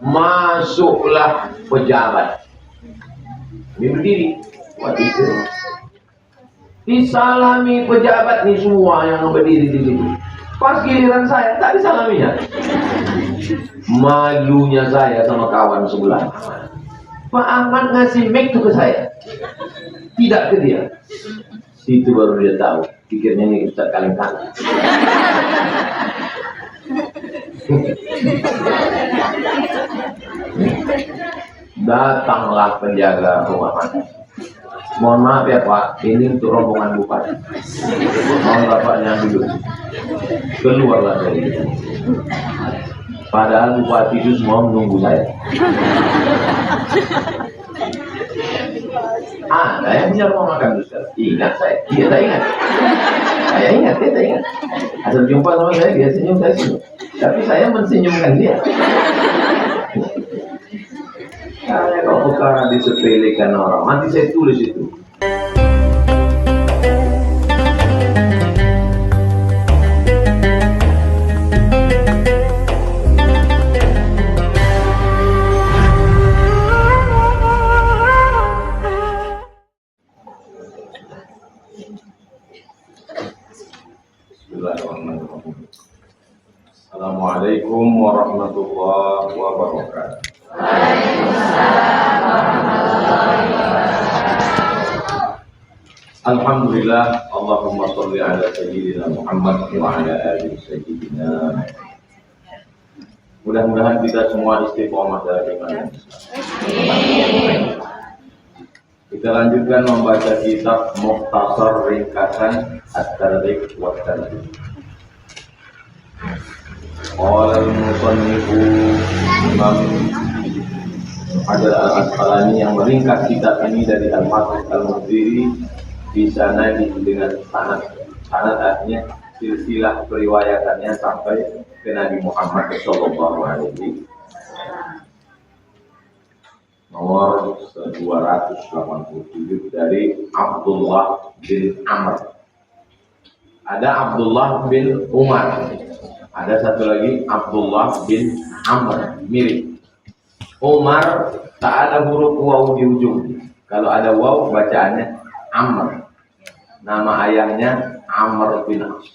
Masuklah pejabat. Ini berdiri. Waktu itu disalami pejabat nih semua yang berdiri di situ. Pas giliran saya, tak disalaminya. Malunya saya sama kawan sebelah. Pak Ahmad ngasih mic tuh ke saya, tidak ke dia. Situ baru dia tahu, pikirnya ini Ustaz kaleng-kaleng. Datanglah penjaga rumah makan. Mohon maaf ya Pak, ini untuk rombongan bupati. Mohon bapaknya duduk. Keluarlah dari itu. Padahal bupati itu semua menunggu saya. Saya punya rumah makan Ustaz. Ingat saya? Dia tak ingat. Saya ingat, dia tak ingat. Asal jumpa sama saya, dia senyum, saya senyum. Tapi saya mensenyumkan dia. Saya kok perkara disepelekan orang. Nanti saya tulis itu. Bismillahirrahmanirrahim. Assalamualaikum warahmatullahi wabarakatuh. Alhamdulillah, Allahumma sholli ala sayyidina Muhammad wa ala alihi sayyidina. Mudah-mudahan kita semua istiqomah dari iman. Kita lanjutkan membaca kitab Mukhtasar Ringkasan At-Targhib wa At-Tarhib. Qala al-musannifu Imam Hajar Al-Asqalani yang meringkas kitab ini dari Al-Masih Al-Mudhiri di sana dengan sanad artinya silsilah periwayatannya sampai ke Nabi Muhammad sallallahu alaihi nomor 287 dari Abdullah bin Amr. Ada Abdullah bin Umar, ada satu lagi Abdullah bin Amr, mirip. Umar tak ada huruf waw di ujung. Kalau ada waw bacaannya Amr. Nama ayahnya Amr bin As.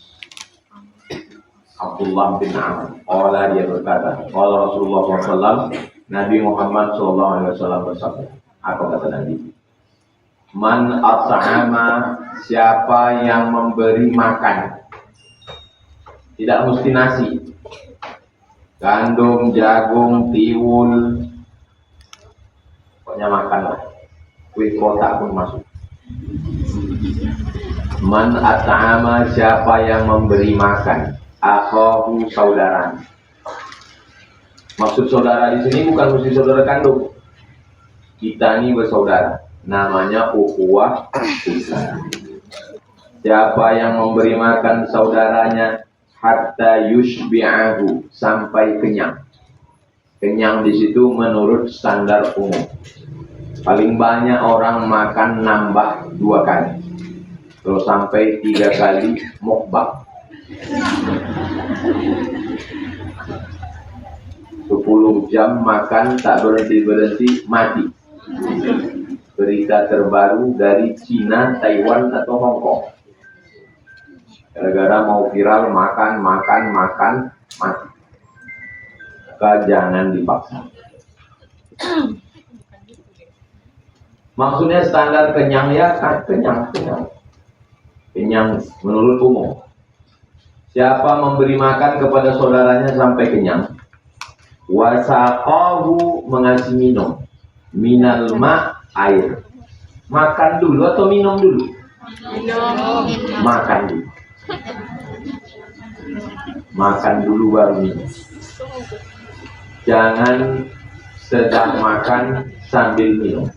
Abdullah bin Amr. Qala, dia berkata, qala Rasulullah SAW, Nabi Muhammad SAW bersabda. Apa kata Nabi? Man at'ama, siapa yang memberi makan. Tidak mesti nasi. Gandum, jagung, tiwul, pokoknya makanlah. Kue kotak pun masuk. Man at'ama, siapa yang memberi makan akhahu, saudara. Maksud saudara di sini bukan mesti saudara kandung. Kita ini bersaudara. Namanya ukhuwah Islam. Siapa yang memberi makan saudaranya hatta yushbi'ahu, sampai kenyang. Kenyang di situ menurut standar umum. Paling banyak orang makan nambah 2 kali. Kalau sampai 3 kali mukbang. 10 jam makan tak berhenti-berhenti, mati. Berita terbaru dari Cina, Taiwan atau Hong Kong. Gara-gara mau viral makan, mati. Maka jangan dipaksa. Maksudnya standar kenyang ya kan, kenyang menurut umum. Siapa memberi makan kepada saudaranya sampai kenyang, wasaqahu, mengasih minum, minal ma, air. Makan dulu atau minum dulu? Makan dulu. Makan dulu baru minum. Jangan sedang makan sambil minum.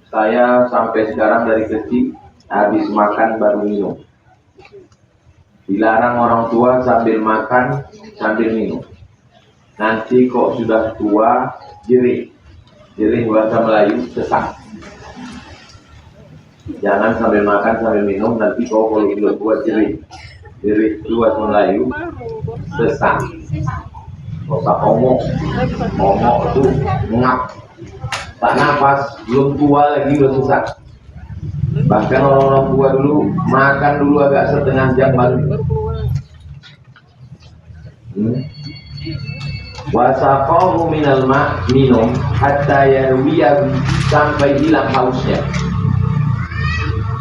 Saya sampai sekarang dari kecil habis makan baru minum. Dilarang orang tua sambil makan sambil minum. Nanti kok sudah tua jerih. Jerih bahasa Melayu sesak. Jangan sambil makan sambil minum, nanti kok kalau sudah tua jerih. Jerih itu bahasa Melayu sesak. Otak omok tuh ngap, tak nafas, belum tua lagi udah susah. Bahkan orang-orang tua dulu makan dulu agak setengah jam baru. Wasaqahu minal ma' minum hatta yarwiyahu, sampai hilang hausnya.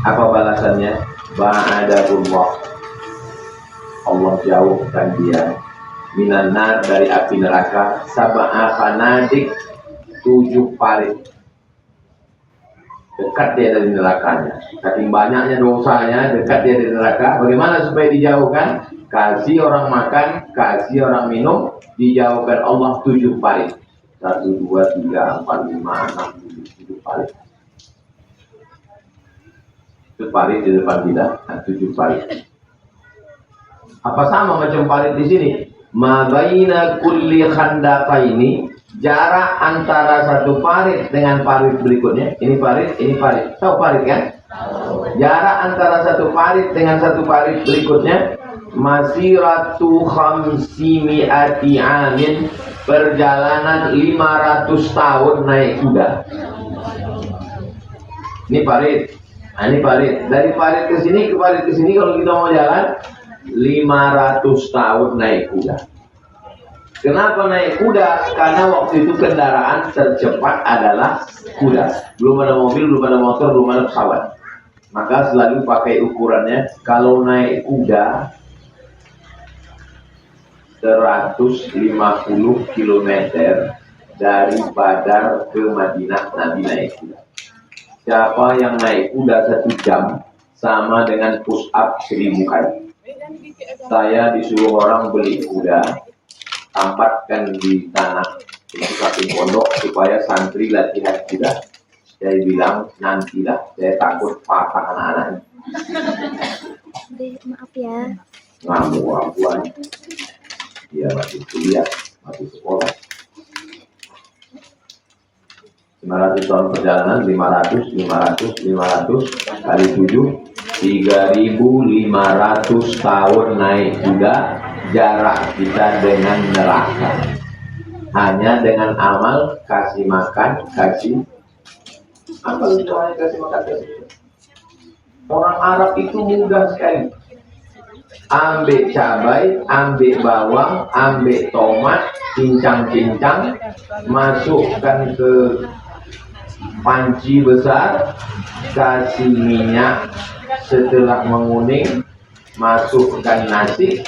Apa balasannya? Ba'adahullah, Allah jauhkan dia minan nar, dari api neraka, sab'a khanadik, 7 parit. Dekat dia dari nerakanya. Saking banyaknya dosanya, dekat dia dari neraka. Bagaimana supaya dijauhkan? Kasih orang makan, kasih orang minum, dijauhkan Allah 7 parit. 1, 2, 3, 4, 5, 6, 7 parit. 7 parit di depan kita, 7 parit. Apa sama macam parit di sini? Ma baina kulli khandaqaini, jarak antara satu parit dengan parit berikutnya. Ini parit, ini parit. Tahu parit kan? Jarak antara satu parit dengan satu parit berikutnya masiratu khamsimi'ati amin, perjalanan 500 tahun naik kuda. Ini parit. Nah, ini parit. Dari parit ke sini ke parit ke sini, kalau kita mau jalan 500 tahun naik kuda. Kenapa naik kuda? Karena waktu itu kendaraan tercepat adalah kuda. Belum ada mobil, belum ada motor, belum ada pesawat. Maka selalu pakai ukurannya, kalau naik kuda 150 km dari Badar ke Madinah, Nabi naik kuda. Siapa yang naik kuda 1 jam sama dengan push up 1000 kali. Saya disuruh orang beli kuda, tampatkan di tanah di samping pondok supaya santri latihan kuda. Saya bilang nantilah, saya takut patah anak-anak. Maaf ya. Ngamuk abuan. Dia masih kuliah, masih sekolah. 500 tahun perjalanan, 500 kali 7, 3.500 tahun naik kuda. Jarak kita dengan neraka hanya dengan amal, kasih makan, kasih amal, kasih makan, kasih. Orang Arab itu mudah sekali. Ambil cabai, ambil bawang, ambil tomat, cincang-cincang, masukkan ke panci besar, kasih minyak, setelah menguning, masukkan nasi,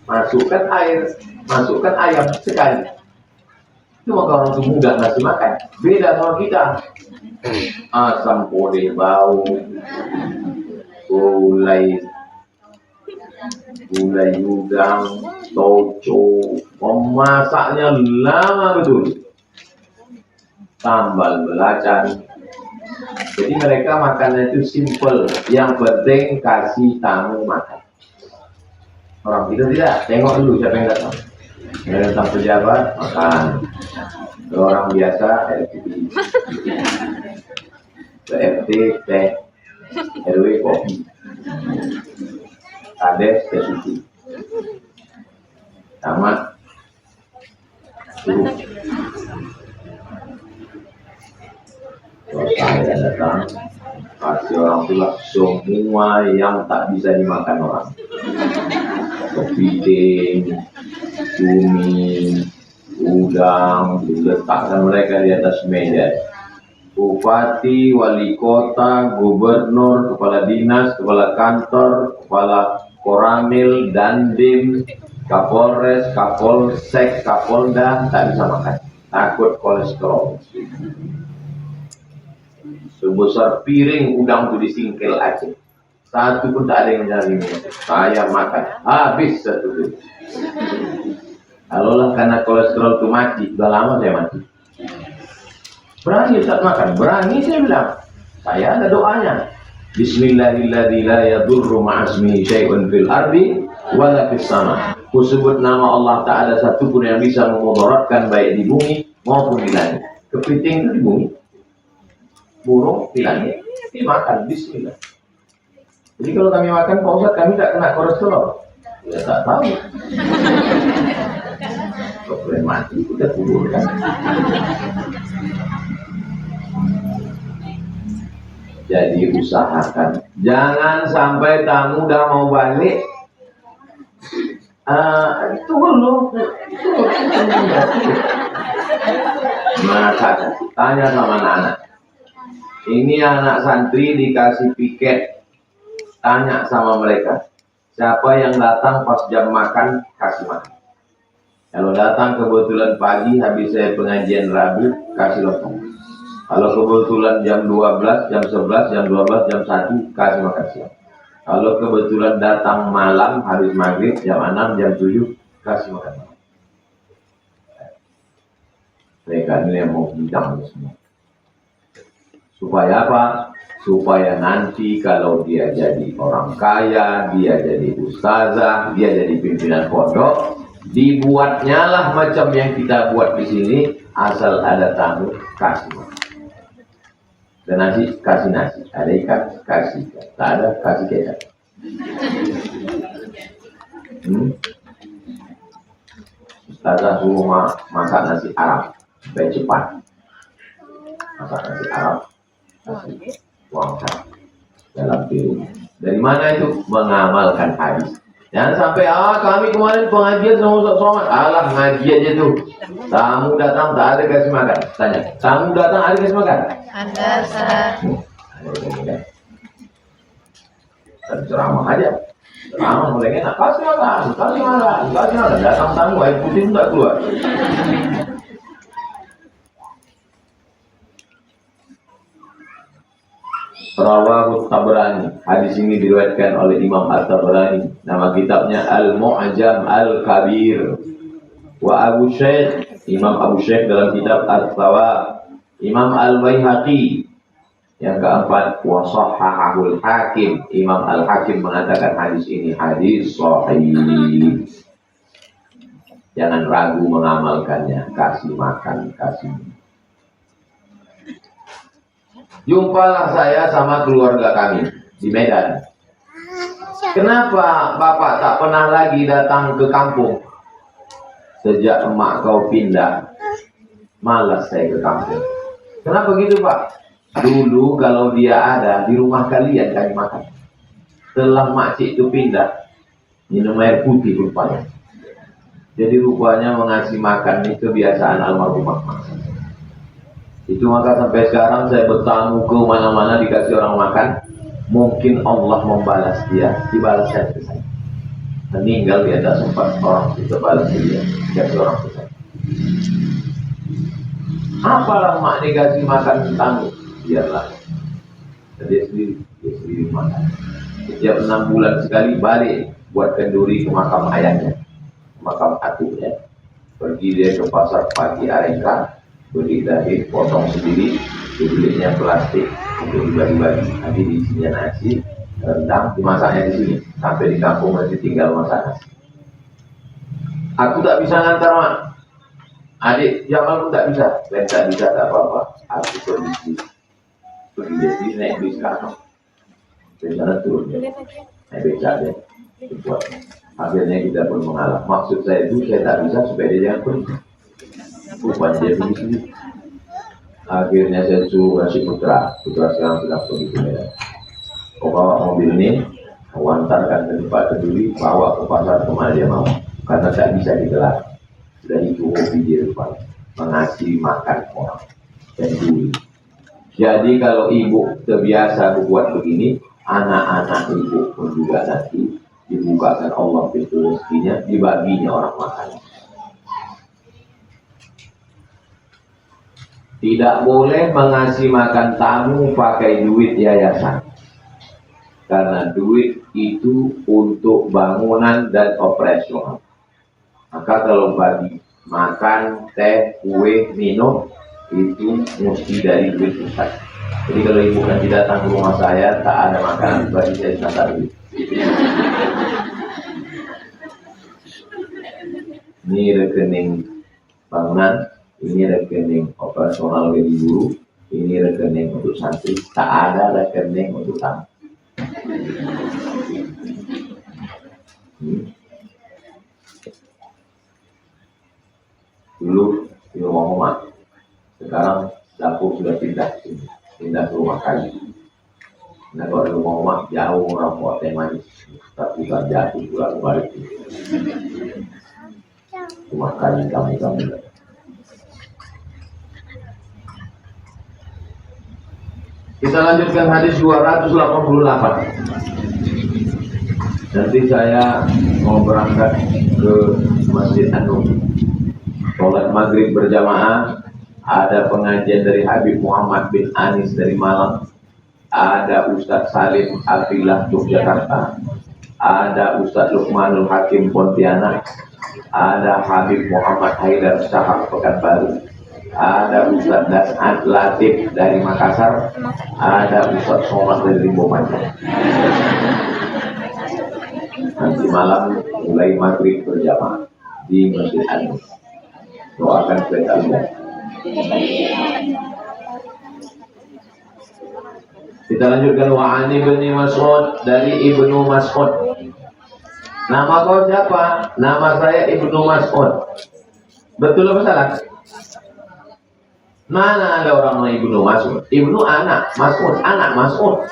masukkan air, masukkan ayam sekali. Itu maka orang itu mudah ngasih makan. Beda sama kita. Asam pode bau, gulai udang, toco, memasaknya lama betul. Sambal belacan. Jadi mereka makannya itu simple. Yang penting kasih tamu makan. Orang kita tidak. Tengok dulu siapa yang datang. Yang datang pejabat makan. Orang biasa RT, RT teh, RW kopi, kades teh susu, tamat suruh. Kalau saya datang, kasih orang tua semua yang tak bisa dimakan orang. Kepiting, cumi, udang, diletakkan mereka di atas meja. Bupati, wali kota, gubernur, kepala dinas, kepala kantor, kepala koramil, dandim, kapolres, kapolsek, kapolda, tak bisa makan. Takut kolesterol. Sebesar piring udang itu disingkil aja. Satu pun tak ada yang nyari. Saya makan. Habis satu itu. Kalaulah karena kolesterol itu mati, sudah lama saya mati. Berani Ustaz makan? Berani saya bilang. Saya ada doanya. Bismillahirrahmanirrahim. La yadurru ma'asmihi syai'un fil ardi wala fis sama. Ku sebut nama Allah Ta'ala satu pun yang bisa memudaratkan baik di bumi maupun di langit. Kepiting itu di bumi, burung di langit, dimakan. Bismillah. Jadi kalau kami makan, Pak Ustaz, kami tak kena kolesterol. Ya tak tahu. Kalau mati udah kuburkan. Jadi usahakan jangan sampai tamu udah mau balik. Tunggu dulu. Maka tanya sama anak-anak. Ini anak santri dikasih piket. Tanya sama mereka. Siapa yang datang pas jam makan, kasih makan. Kalau datang kebetulan pagi habis saya pengajian Rabu, kasih lontong. Kalau kebetulan jam 12, jam 11, jam 12, jam 1, kasih makan siang. Kalau kebetulan datang malam, habis maghrib, jam 6, jam 7, kasih makan malam. Mereka ini yang mau bidang semua. Supaya apa? Supaya nanti kalau dia jadi orang kaya, dia jadi ustazah, dia jadi pimpinan pondok, dibuatnya lah macam yang kita buat di sini, asal ada tamu, kasih makan. Dan nasi, kasih nasi. Ada ikan, kasih ikan. Tak ada, kasih kecap. Ustazah suruh masak nasi Arab supaya cepat. Masak nasi Arab, kasih uang dalam piring. Dari mana itu? Mengamalkan hadis. Jangan sampai, kami kemarin pengajian sama Ustaz Somad. Alah, ngaji aja tuh. Tamu datang, tak ada kasih makan. Tanya, tamu datang ada kasih makan? Ada, Ustaz. Ada kasih makan. Dan ceramah aja. Ceramah mulai enak. Kasih makan, kasih makan, kasih makan. Datang tamu, air putih itu tak keluar. Rawahu Tabrani. Hadis ini diriwayatkan oleh Imam At-Tabrani. Nama kitabnya Al-Mu'jam Al-Kabir. Wa Abu Syekh, Imam Abu Syekh dalam kitab At-Thawab. Imam Al-Baihaqi. Yang keempat, wa Shahhahul Hakim. Imam Al-Hakim mengatakan hadis ini hadis sahih. Jangan ragu mengamalkannya. Kasih makan, kasih minum. Jumpalah saya sama keluarga kami di Medan. Kenapa Bapak tak pernah lagi datang ke kampung? Sejak emak kau pindah, malas saya ke kampung. Kenapa gitu Pak? Dulu kalau dia ada di rumah kalian kami makan. Setelah makcik itu pindah, minum air putih rupanya. Jadi rupanya mengasih makan ini kebiasaan almarhumah. Itu maka sampai sekarang saya bertamu ke mana-mana dikasih orang makan, mungkin Allah membalas dia, dibalas saya ke saya. Meninggal dia tak sempat orang itu balas dia, dikasih orang ke saya. Apalah mak dikasih makan tamu, biarlah. Dia sendiri makan. Setiap 6 bulan sekali balik buat kenduri ke makam ayahnya, makam atuhnya. Pergi dia ke pasar pagi Arengka, beli daging, potong sendiri, belinya plastik untuk dibagi-bagi. Nanti diisinya nasi, rendang, dimasaknya di sini. Sampai di kampung nanti tinggal masak nasi. Aku tak bisa ngantar mak. Adik Jamal pun tak bisa. Dan tak bisa tak apa-apa. Aku pergi di sini naik bis sekarang. Dari sana turun ya. Naik becak deh. Akhirnya kita pun mengalah. Maksud saya itu saya tak bisa supaya dia jangan pergi. Rupanya dia begini. Akhirnya saya suruh kasih putra sekarang sudah pergi ke Medan. Kau bawa mobil ini, kau antarkan ke tempat keduri, bawa ke pasar kemana dia mau. Karena tak bisa digelar. Sudah itu hobi dia rupanya, mengasih makan orang dan duri. Jadi kalau ibu terbiasa buat begini, anak-anak ibu pun juga nanti dibukakan Allah pintu rezekinya, dibaginya orang makan. Tidak boleh mengasih makan tamu pakai duit yayasan. Karena duit itu untuk bangunan dan operasional. Maka kalau bagi makan, teh, kue, minum, itu mesti dari duit pusat. Jadi kalau ibu nanti datang ke rumah saya, tak ada makanan bagi saya sangat duit. Ini rekening bangunan, ini rekening operasional gaji guru, ini rekening untuk santri, tak ada rekening untuk tamu. dulu di rumah Oma. Sekarang dapur sudah pindah ke sini, pindah ke rumah kayu. Nah kalau di rumah Oma jauh orang buat teh manis, tapi kan jatuh pulang balik. Rumah kayu kami. Kita lanjutkan hadis 288. Nanti saya mau berangkat ke Masjid An-Nur. Sholat maghrib berjamaah. Ada pengajian dari Habib Muhammad bin Anis dari Malang. Ada Ustadz Salim Afilah Yogyakarta. Ada Ustadz Lukmanul Hakim Pontianak. Ada Habib Muhammad Haidar Syahab Pekanbaru. Ada Ustadz Das'ad Latif dari Makassar. Ada Ustadz Somad dari Limbo Panjang. Nanti malam mulai maghrib berjamaah di Masjid An-Nur. Doakan kita Allah. Kita lanjutkan wa'an Ibnu Mas'ud dari Ibnu Mas'ud. Nama kau siapa? Nama saya Ibnu Mas'ud. Betul apa salah? Mana ada orang namanya Ibnu Mas'ud? Ibnu anak, Mas'ud anak Mas'ud.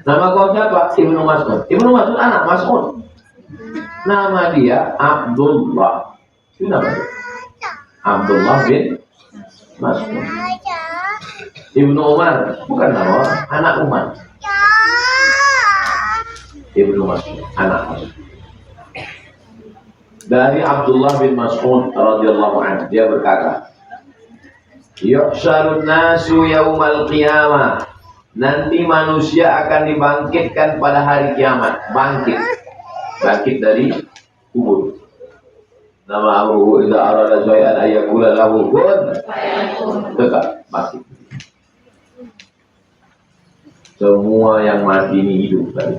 Nama kau siapa? Ibnu Mas'ud. Ibnu Mas'ud anak Mas'ud. Nama dia Abdullah. Itu nama dia. Abdullah bin Mas'ud. Ibnu Umar bukan nama orang, anak Umar. Ibnu Mas'ud, anak Mas'ud. Dari Abdullah bin Mas'ud radhiyallahu anhu, dia berkata, "Yuhsyarun nasu yaumal qiyamah." Nanti manusia akan dibangkitkan pada hari kiamat. Bangkit dari kubur. Nama amruhu idza arada syai'an ayyakula lahu kun tegak bangkit. Semua yang mati ini hidup tadi.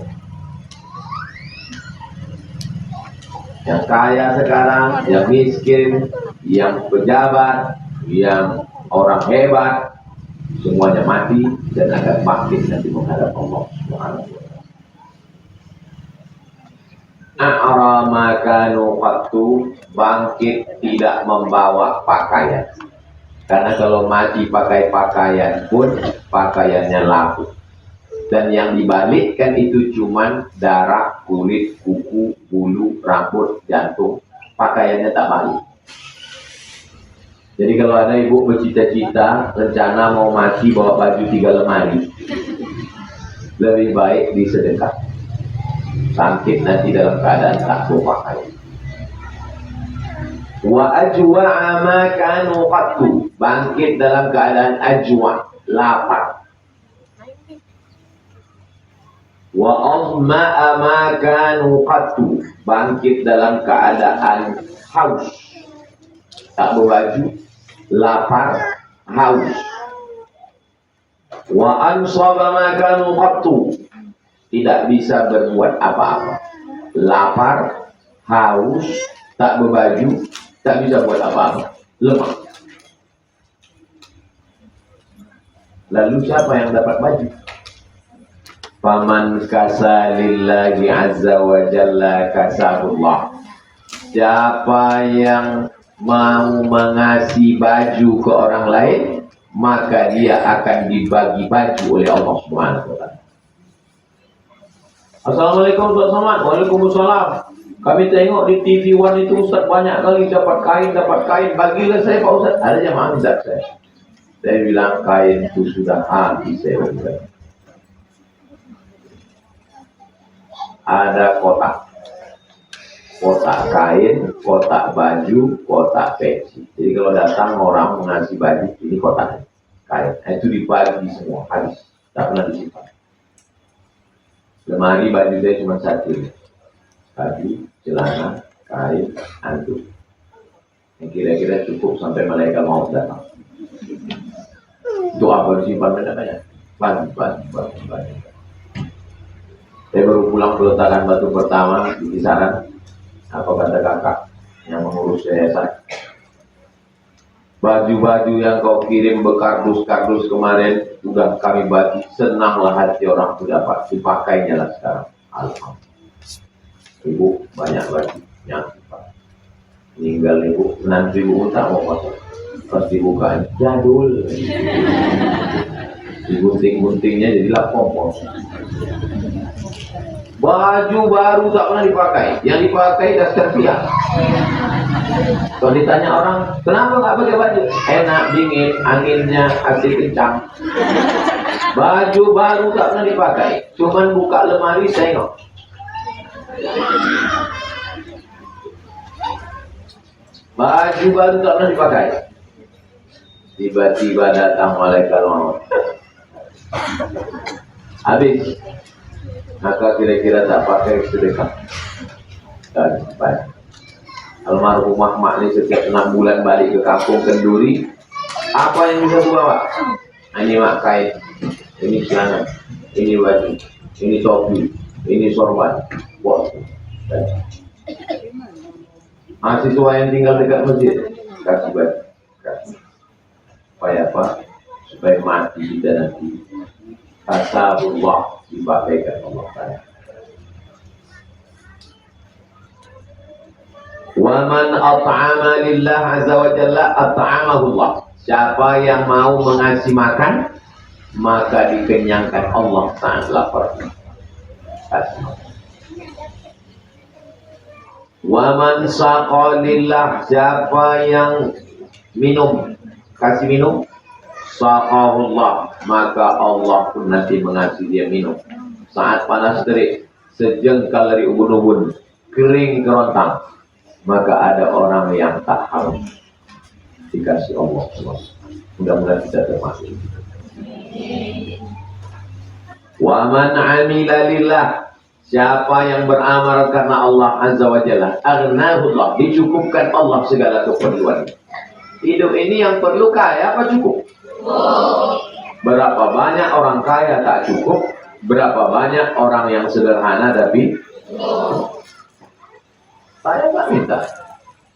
Yang kaya sekarang, yang miskin, yang pejabat, yang orang hebat, semuanya mati dan akan bangkit nanti menghadap Allah Subhanahu wa taala. A'ra ma kanu qattu, bangkit tidak membawa pakaian. Karena kalau mati pakai pakaian pun pakaiannya lapuk. Dan yang dibalikkan itu cuman darah, kulit, kuku, bulu, rambut, jantung. Pakaiannya tak balik. Jadi kalau ada ibu bercita-cita rencana mau mati bawa baju 3 lemari, lebih baik disedekah. Bangkit nanti dalam keadaan tak berpakaian. Wa ajwa'a ma kanu qattu, bangkit dalam keadaan ajwa', lapar. Wa azma'a ma kanu qattu, bangkit dalam keadaan haus, tak berbaju, lapar, haus. Wa ansaba ma kanu qattu, tidak bisa berbuat apa-apa, lapar, haus, tak berbaju, tak bisa buat apa-apa, lemah. Lalu siapa yang dapat baju? Faman kasa lillahi azza wa jalla kasabullah. Siapa yang mau mengasih baju ke orang lain, maka dia akan dibagi baju oleh Allah Subhanahu wa taala. Assalamualaikum Ustaz Somad. Waalaikumsalam. Kami tengok di TV One itu Ustaz banyak kali dapat kain, bagilah saya Pak Ustaz. Ada jemaah minta saya. Saya bilang kain itu sudah habis saya bilang. Ada kotak kain, kotak baju, kotak peci. Jadi kalau datang orang mengasih baju, ini kotak kain. Itu dibagi semua, habis, tak pernah disimpan. Lemari baju saya cuma satu, baju, celana, kain, handuk. Yang kira-kira cukup sampai malaikat maut datang. Itu apa disimpan banyak-banyak? Baju. Saya baru pulang peletakan batu pertama di kisaran. Apa kata kakak yang mengurus yayasan? Baju-baju yang kau kirim bekardus-kardus kemarin sudah kami bagi. Senanglah hati orang itu dapat dipakainya lah sekarang. Alhamdulillah. Ibu banyak baju yang dipakai. Tinggal ibu, nanti ibu tak mau masuk. Pas dibuka jadul. Digunting-guntingnya jadilah kompos. Baju baru tak pernah dipakai, yang dipakai daster piah. Kalau ditanya orang, kenapa nggak pakai baju? Enak, dingin, anginnya asik kencang. Baju baru tak pernah dipakai, cuman buka lemari tengok. Baju baru tak pernah dipakai. Tiba-tiba datang malaikat maut. Habis. Maka kira-kira tak pakai sedekah. Dan baik. Almarhumah mak ni setiap 6 bulan balik ke kampung Kenduri. Apa yang bisa bawa? Ini mak kain, ini celana, ini baju, ini topi, ini sorban. Wah. Mahasiswa yang tinggal dekat masjid kasih baju. Supaya apa? Supaya mati kita nanti. Tasawuf dibagaikan Allah Ta'ala. Wa man at'ama lillah azza wa jalla at'amahu Allah. Siapa yang mau mengasih makan, maka dikenyangkan Allah Ta'ala pergi. Wa man saqa lillah, siapa yang minum, kasih minum, saqahullah, maka Allah pun nanti mengasih dia minum. Saat panas terik, sejengkal dari ubun-ubun, kering kerontang, maka ada orang yang tak haus dikasih Allah. Mudah-mudahan kita termasuk. Wa man amila lillah, siapa yang beramal karena Allah azza wa jalla, aghnahullah, dicukupkan Allah segala keperluan. Hidup ini yang perlu kaya apa cukup? Berapa banyak orang kaya tak cukup, berapa banyak orang yang sederhana tapi saya tak minta,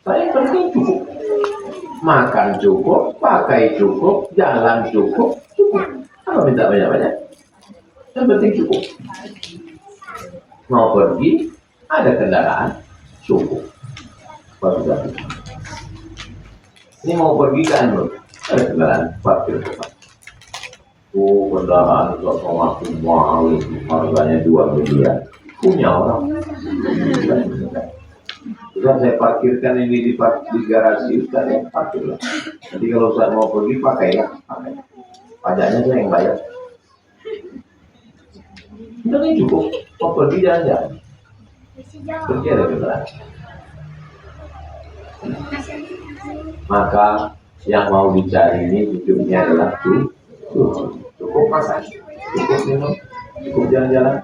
saya penting cukup, makan cukup, pakai cukup, jalan cukup, cukup. Apa minta banyak-banyak? Yang penting cukup. Mau pergi, ada kendaraan, cukup. Baru dapat. Ini mau pergi ke Anur, ada kendaraan, parkir tempat. Oh, kendaraan itu mahal, harganya 2 miliar. Punya orang. Sudah saya parkirkan ini di garasi, saya parkirlah. Nanti kalau saya mau pergi, pakailah. Pajaknya saya yang bayar. Sudah ini cukup. Mau pergi jalan-jalan. Pergi ada kendaraan. Maka yang mau dicari ini hidupnya adalah cukup makan, cukup minum, cukup jalan-jalan.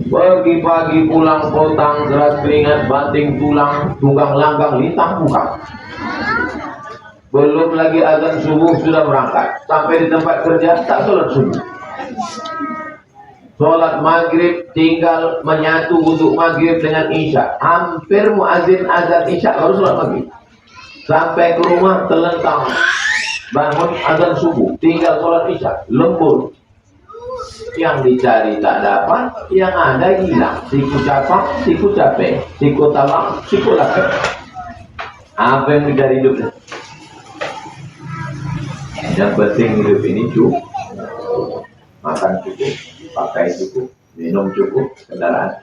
Pagi-pagi pulang potang, deras keringat, banting tulang, tunggang langgang, lintang bukan. Belum lagi azan subuh sudah berangkat. Sampai di tempat kerja tak sholat subuh. Sholat maghrib tinggal menyatu untuk maghrib dengan isya. Hampir muazin azan isya baru sholat maghrib. Sampai ke rumah telentang. Bangun azan subuh, tinggal sholat isya, lembur. Yang dicari tak dapat, yang ada hilang. Siku capek, siku talang, siku lapar. Apa yang dicari hidupnya? Yang penting hidup ini cukup. Makan cukup, pakai cukup, minum cukup, kendaraan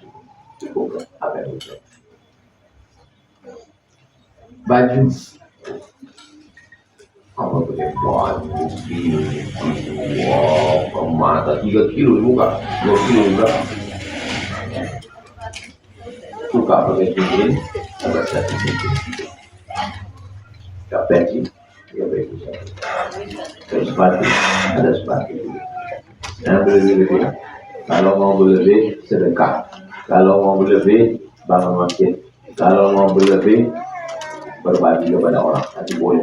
cukup. Apa yang dicari? Baju. Apa pakai baju kilo, wow, mata 3 kilo buka, 2 kilo juga. Suka pakai cincin, ada satu cincin. Gak pensi, ya baik. Kayak sepatu, ada sepatu. Yang berlebih-lebih. Kalau mau berlebih, sedekah. Kalau mau berlebih, bangun masjid. Kalau mau berlebih, berbagi kepada orang. Nanti boleh.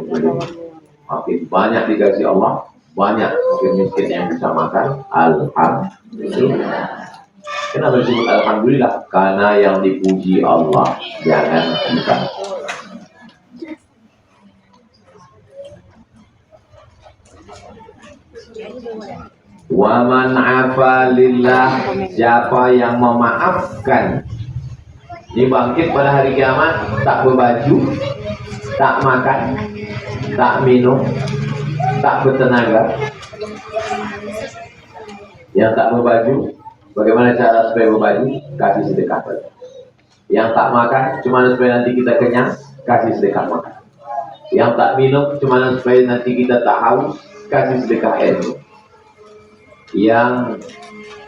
Makin banyak dikasih Allah, banyak makin miskin yang bisa makan. Alhamdulillah. Kenapa disebut alhamdulillah? Karena yang dipuji Allah, jangan kita. Wa man afa lillah, siapa yang memaafkan Ini bangkit pada hari kiamat, tak berbaju, tak makan, tak minum, tak bertenaga. Yang tak berbaju, bagaimana cara supaya berbaju? Kasih sedekah. Yang tak makan, cuma supaya nanti kita kenyang, kasih sedekah makan. Yang tak minum, cuma supaya nanti kita tak haus, kasih sedekah air. Yang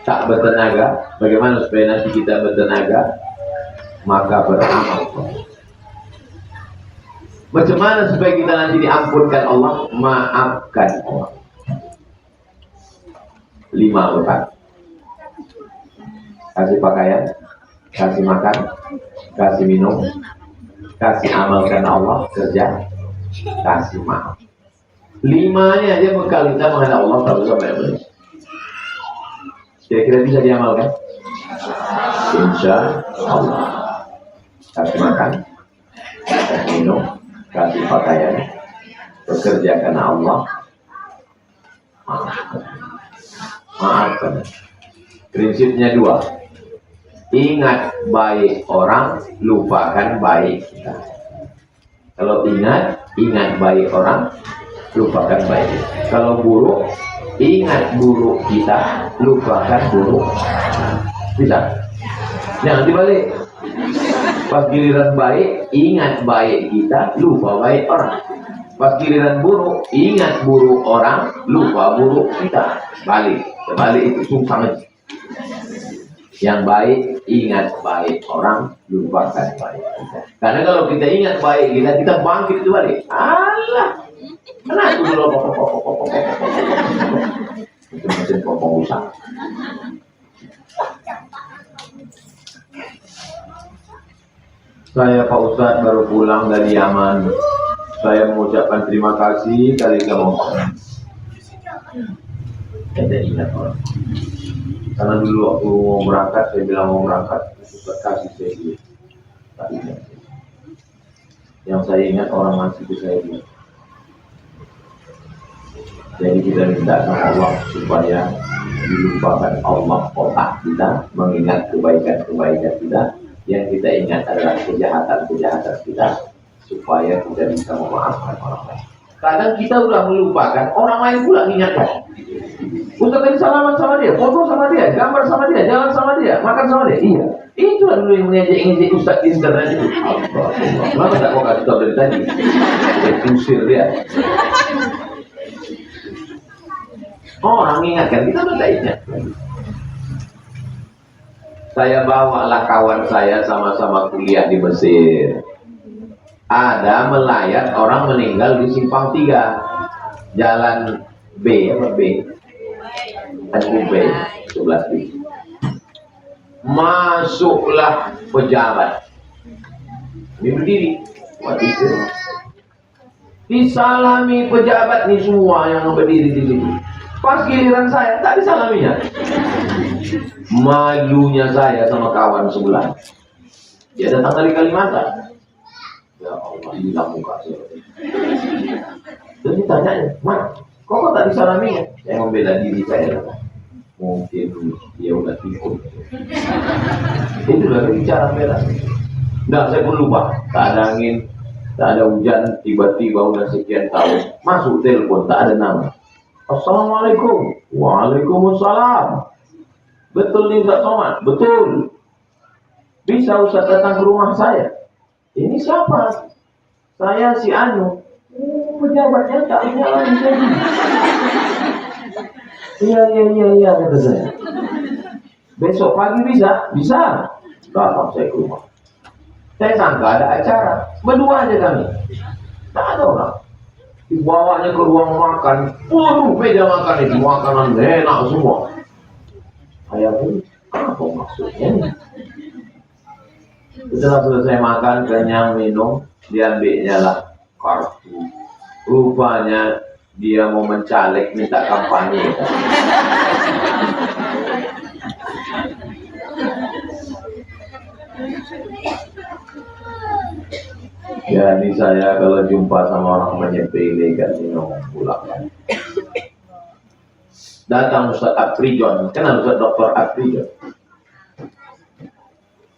tak bertenaga, bagaimana supaya nanti kita bertenaga? Maka beramal. Macam mana supaya kita nanti diampunkan Allah? Maafkan Allah. 5 berkat. Kasih pakaian, kasih makan, kasih minum, kasih amalkan Allah, kerja, kasih maaf. 5-nya aja bekal kita menghadap Allah kalau sampai benar. Kira-kira bisa diamalkan? Insya Allah. Kasih makan, kasih minum, kasih pakaian, bekerja karena Allah, maafkan. Prinsipnya 2. Ingat baik orang, lupakan baik kita. Kalau ingat baik orang, lupakan baik kita. Kalau buruk, ingat buruk kita, lupakan buruk. Bisa? Jangan dibalik. Pas giliran baik, ingat baik kita, lupa baik orang. Pas giliran buruk, ingat buruk orang, lupa buruk kita. Balik. Sebalik itu susah aja. Yang baik, ingat baik orang, lupakan baik kita. Karena kalau kita ingat baik kita bangkit itu balik. Allah. Kenapa itu dulu? Itu mesin popok rusak. Saya Pak Ustadz baru pulang dari Yaman. Saya mengucapkan terima kasih kali kamu. Saya ingat orang. Karena dulu waktu mau berangkat, saya bilang mau berangkat, Ustadz kasih saya duit. Tak ingat. Yang saya ingat orang ngasih ke saya duit. Jadi kita minta sama Allah supaya dilupakan Allah otak kita, mengingat kebaikan-kebaikan kita. Yang kita ingat adalah kejahatan-kejahatan kita, supaya kita bisa memaafkan orang lain. Kadang kita sudah melupakan, orang lain pula mengingatkan. Ustaz tadi salaman sama dia, foto sama dia, gambar sama dia, jalan sama dia, makan sama dia. Iya, itulah dulu yang mengejek-ngejek Ustaz di internet itu. Allah, kenapa tak kau kasih tahu dari tadi? Usir dia. Orang mengingatkan, kita tidak ingat. Saya bawalah kawan saya sama-sama kuliah di Mesir. Ada melayat orang meninggal di Simpang 3, Jalan B, apa B? UB, 11B. Masuklah pejabat. Ini berdiri. Waktu itu disalami pejabat nih semua yang berdiri di situ. Pas giliran saya, tak disalaminya. Malunya saya sama kawan sebelah. Dia datang dari Kalimantan. Ya Allah, hilang muka saya. Terus ditanya, "Mak, kok tak disalaminya?" Saya membela diri saya. Mungkin dia udah tikun. Itu dari cara bela. Nggak, saya pun lupa. Tak ada angin, tak ada hujan, tiba-tiba udah sekian tahun. Masuk telepon, tak ada nama. Assalamualaikum. Waalaikumsalam. Betul nih Ustaz Somad? Betul. Bisa Ustaz datang ke rumah saya? Ini siapa? Saya si Anu. Pejabatnya tak punya lagi. Iya kata saya. Besok pagi bisa? Bisa. Datang saya ke rumah. Saya sangka ada acara. Berdua aja kami. Tak ada orang. Dibawanya ke ruang makan. Waduh, meja makan itu makanan enak semua. Saya pun, apa maksudnya? Setelah selesai makan, kenyang, minum, diambilnya lah kartu. Rupanya dia mau mencalek, minta kampanye. Jadi saya kalau jumpa sama orang menyepelekan ini ngomong pulang. Datang Ustaz Afrijon, kenal Ustaz Dr. Afrijon?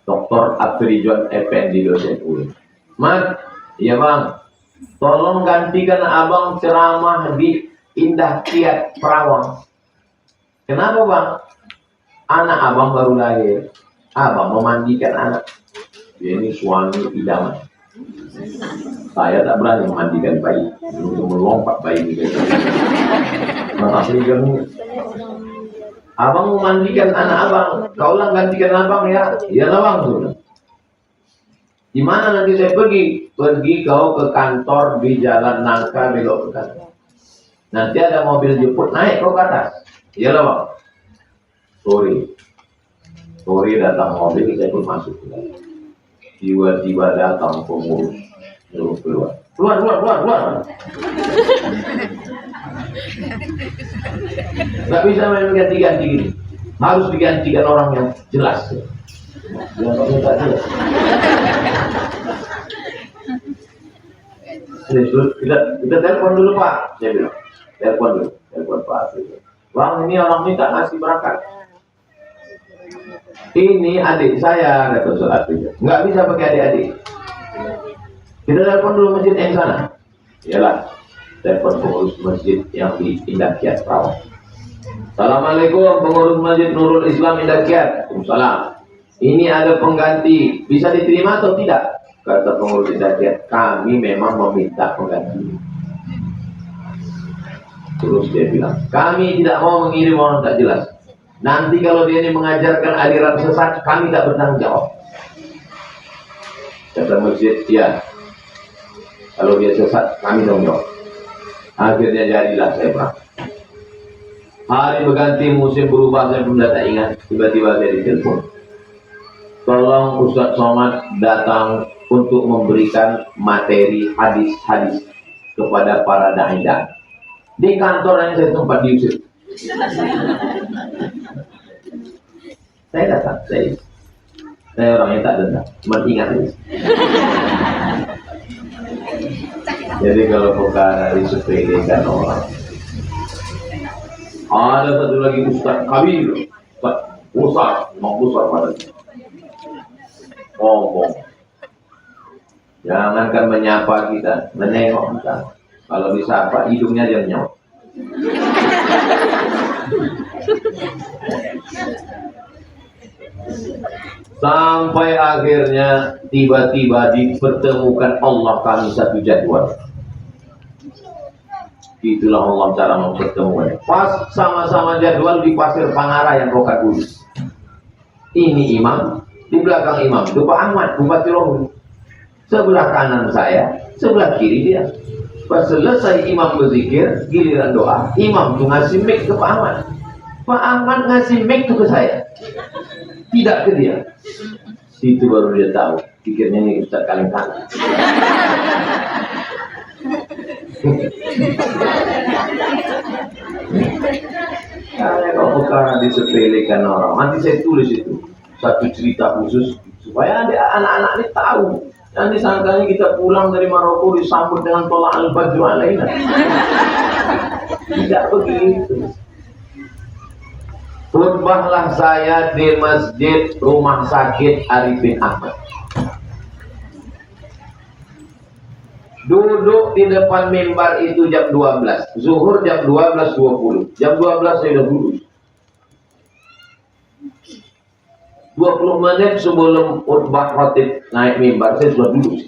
Dr. Abdul Effendi dosen UI. Mat, iya bang, tolong gantikan abang ceramah di Indah Kiat Perawang. Kenapa bang? Anak abang baru lahir, abang memandikan anak. Dia ini suami idaman. Saya tak berani memandikan bayi, melompat bayi ini. Makasih kamu. Abang memandikan anak abang, kaulah gantikan abang ya. Iyalah bang, sudah. Di mana nanti saya pergi? Pergi kau ke kantor di Jalan Nangka belok ke kanan. Nanti ada mobil jemput, naik kau ke atas. Iyalah bang. Sore datang mobil, saya pun masuk. Tiba-tiba datang pengurus, keluar. Gak bisa main ganti-ganti gini. Harus digantikan orang yang jelas. Yang tak jelas. Kita telepon dulu Pak. Saya bilang, telepon Pak. Bang, ini orang minta ngasih berangkat. Ini adik saya, kata Ustaz Artijo. Nggak bisa pakai adik-adik. Kita telepon dulu masjid yang sana. Iyalah, telepon pengurus masjid yang di Indah Kiat Perawang. Assalamualaikum, pengurus masjid Nurul Islam Indah Kiat. Waalaikumsalam. Ini ada pengganti, bisa diterima atau tidak? Kata pengurus Indah Kiat, kami memang meminta pengganti. Terus dia bilang, kami tidak mau mengirim orang tak jelas. Nanti kalau dia ini mengajarkan aliran sesat, kami tak bertanggung jawab. Kata masjid, ya. Kalau dia sesat, kami tanggung jawab. Akhirnya jadilah saya berangkat. Hari berganti, musim berubah, saya pun tak ingat. Tiba-tiba saya ditelepon. Tolong Ustaz Somad datang untuk memberikan materi hadis-hadis kepada para da'i. Di kantor yang saya tempat diusir. Saya datang, saya orang yang tak dendam, cuma ingat aja. Jadi kalau perkara disepelekan orang, ada satu lagi Ustaz Kabir, Ustaz pada ngomong. Jangankan menyapa kita, menengok kita. Kalau disapa hidungnya dia nyaut. Sampai akhirnya tiba-tiba dipertemukan Allah kami satu jadwal. Itulah Allah cara mempertemukan. Pas sama-sama jadwal di Pasir Pangarayan Rokat Kudus. Ini imam, di belakang imam itu Pak Ahmad, Bupati Rohut. Sebelah kanan saya, sebelah kiri dia. Pas selesai imam berzikir, giliran doa, imam tuh ngasih mic ke Pak Ahmad. Pak Ahmad ngasih mic tuh ke saya, tidak ke dia. Itu baru dia tahu, pikirnya ini Ustaz kaleng-kaleng. Kalau perkara disepelekan orang, nanti saya tulis itu satu cerita khusus supaya anak-anak ini tahu. Nanti sangkanya kita pulang dari Maroko disambut dengan tolak al-badru alaina. Tidak begitu. Khutbahlah saya di Masjid Rumah Sakit Arifin Ahmad. Duduk di depan mimbar itu jam 12. Zuhur jam 12.20. Jam 12 saya sudah duduk. 20 menit sebelum khutbah khatib naik mimbar, saya sudah duduk.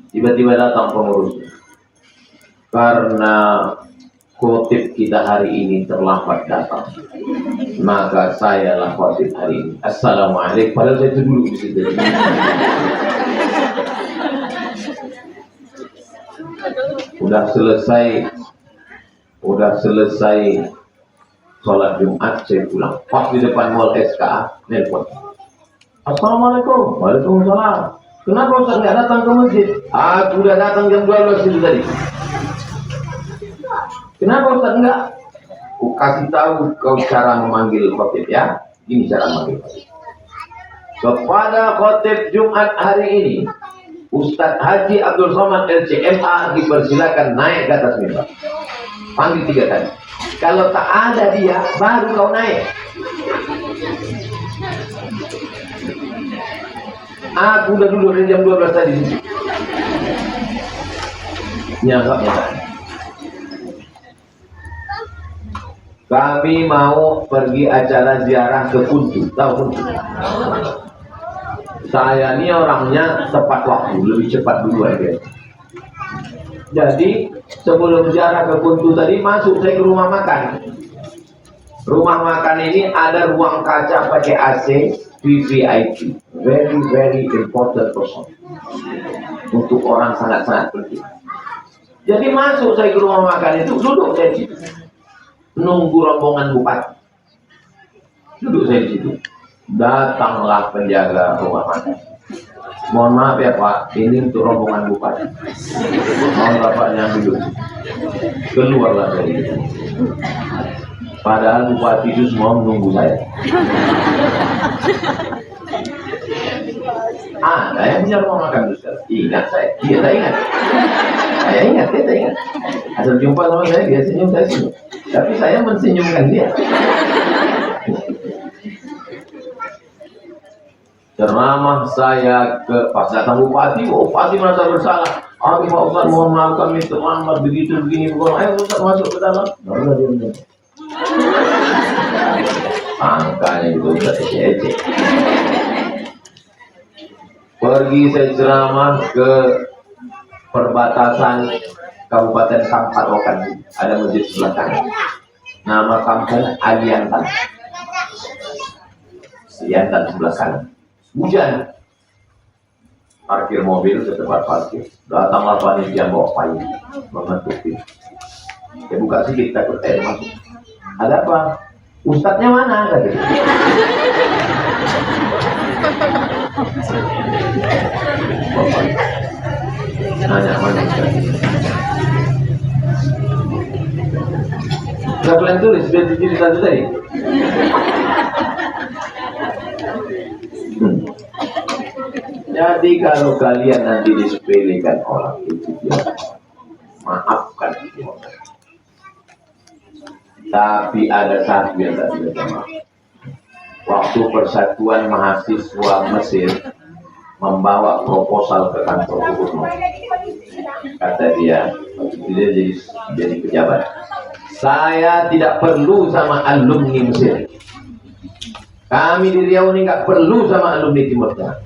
Tiba-tiba datang pengurusnya. Karena khatib kita hari ini terlambat datang, maka saya lah khatib hari ini. Assalamualaikum. Padahal saya itu duduk di situ. Udah selesai sholat Jumat, saya pulang. Pas di depan mall SKA, nelpon. Assalamualaikum. Waalaikumsalam. Kenapa Ustaz nggak datang ke masjid? Aku udah datang jam 12 itu tadi. Kenapa Ustaz enggak? Aku kasih tahu kau cara memanggil khatib ya. Ini cara memanggil khatib. Kepada khatib Jumat hari ini, Ustaz Haji Abdul Somad LCMA dipersilakan naik ke atas mimbar. Panggil 3 kali. Kalau tak ada dia, baru kau naik. Aku udah duduk dari jam 12 tadi. Nyangkapnya. Kami mau pergi acara ziarah ke Kuntu. Tahu Kuntu? Saya ini orangnya tepat waktu, lebih cepat dulu aja. Jadi sebelum ziarah ke Kuntu tadi masuk saya ke rumah makan. Rumah makan ini ada ruang kaca pakai AC, VVIP, very very important person. Untuk orang sangat-sangat penting. Jadi masuk saya ke rumah makan itu, duduk saya di situ. Nunggu rombongan bupati. Duduk saya di situ. Datanglah penjaga rumah makan. Mohon maaf ya Pak, ini untuk rombongan bupati. Mohon bapaknya duduk. Keluarlah dari itu. Padahal bupati itu semua menunggu saya. Saya punya rumah makan besar. Ingat saya, iya saya ingat. Saya ingat. Asal jumpa sama saya, dia senyum, saya senyum. Tapi saya mensenyumkan dia. Ceramah saya ke pas datang bupati merasa bersalah. Pak Ustaz, mohon maaf kami terlambat begitu begini. Ayo Ustaz masuk ke dalam. Barulah dia bilang. Angkanya itu udah ecek. Pergi saya ceramah ke perbatasan Kabupaten Kamparokan. Ada masjid sebelah kanan. Nama kampung Aliantan. Aliantan sebelah kanan. Hujan. Parkir mobil ke tempat parkir. Datanglah panitia bawa payung mengetuk pintu. Saya buka sedikit takut air masuk. Ada apa? Ustadznya mana? Katanya. Nanya mana Ustadz? Nggak kalian tulis biar cerita tadi. Jadi kalau kalian nanti disepelekan orang itu dia maafkan dia. Tapi ada satu yang tak bisa maaf. Waktu Persatuan Mahasiswa Mesir membawa proposal ke kantor gubernur, kata dia jadi pejabat, saya tidak perlu sama alumni Mesir. Kami di Riau ini nggak perlu sama alumni Timur Tengah.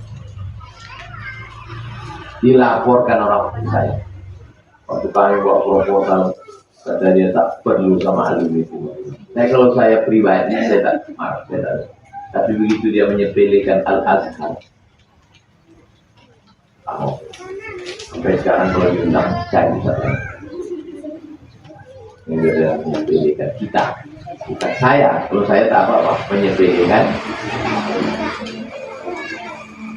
Dilaporkan orang saya. Waktu kami bawa proposal, kata dia tak perlu sama alumni Timur Tengah. Nah kalau saya pribadi saya tak marah, tapi begitu dia menyepelekan Al-Azhar, sampai sekarang kalau diundang saya bisa. Ini dia menyepelekan kita. Bukan saya, kalau saya tak apa-apa menyepelekan.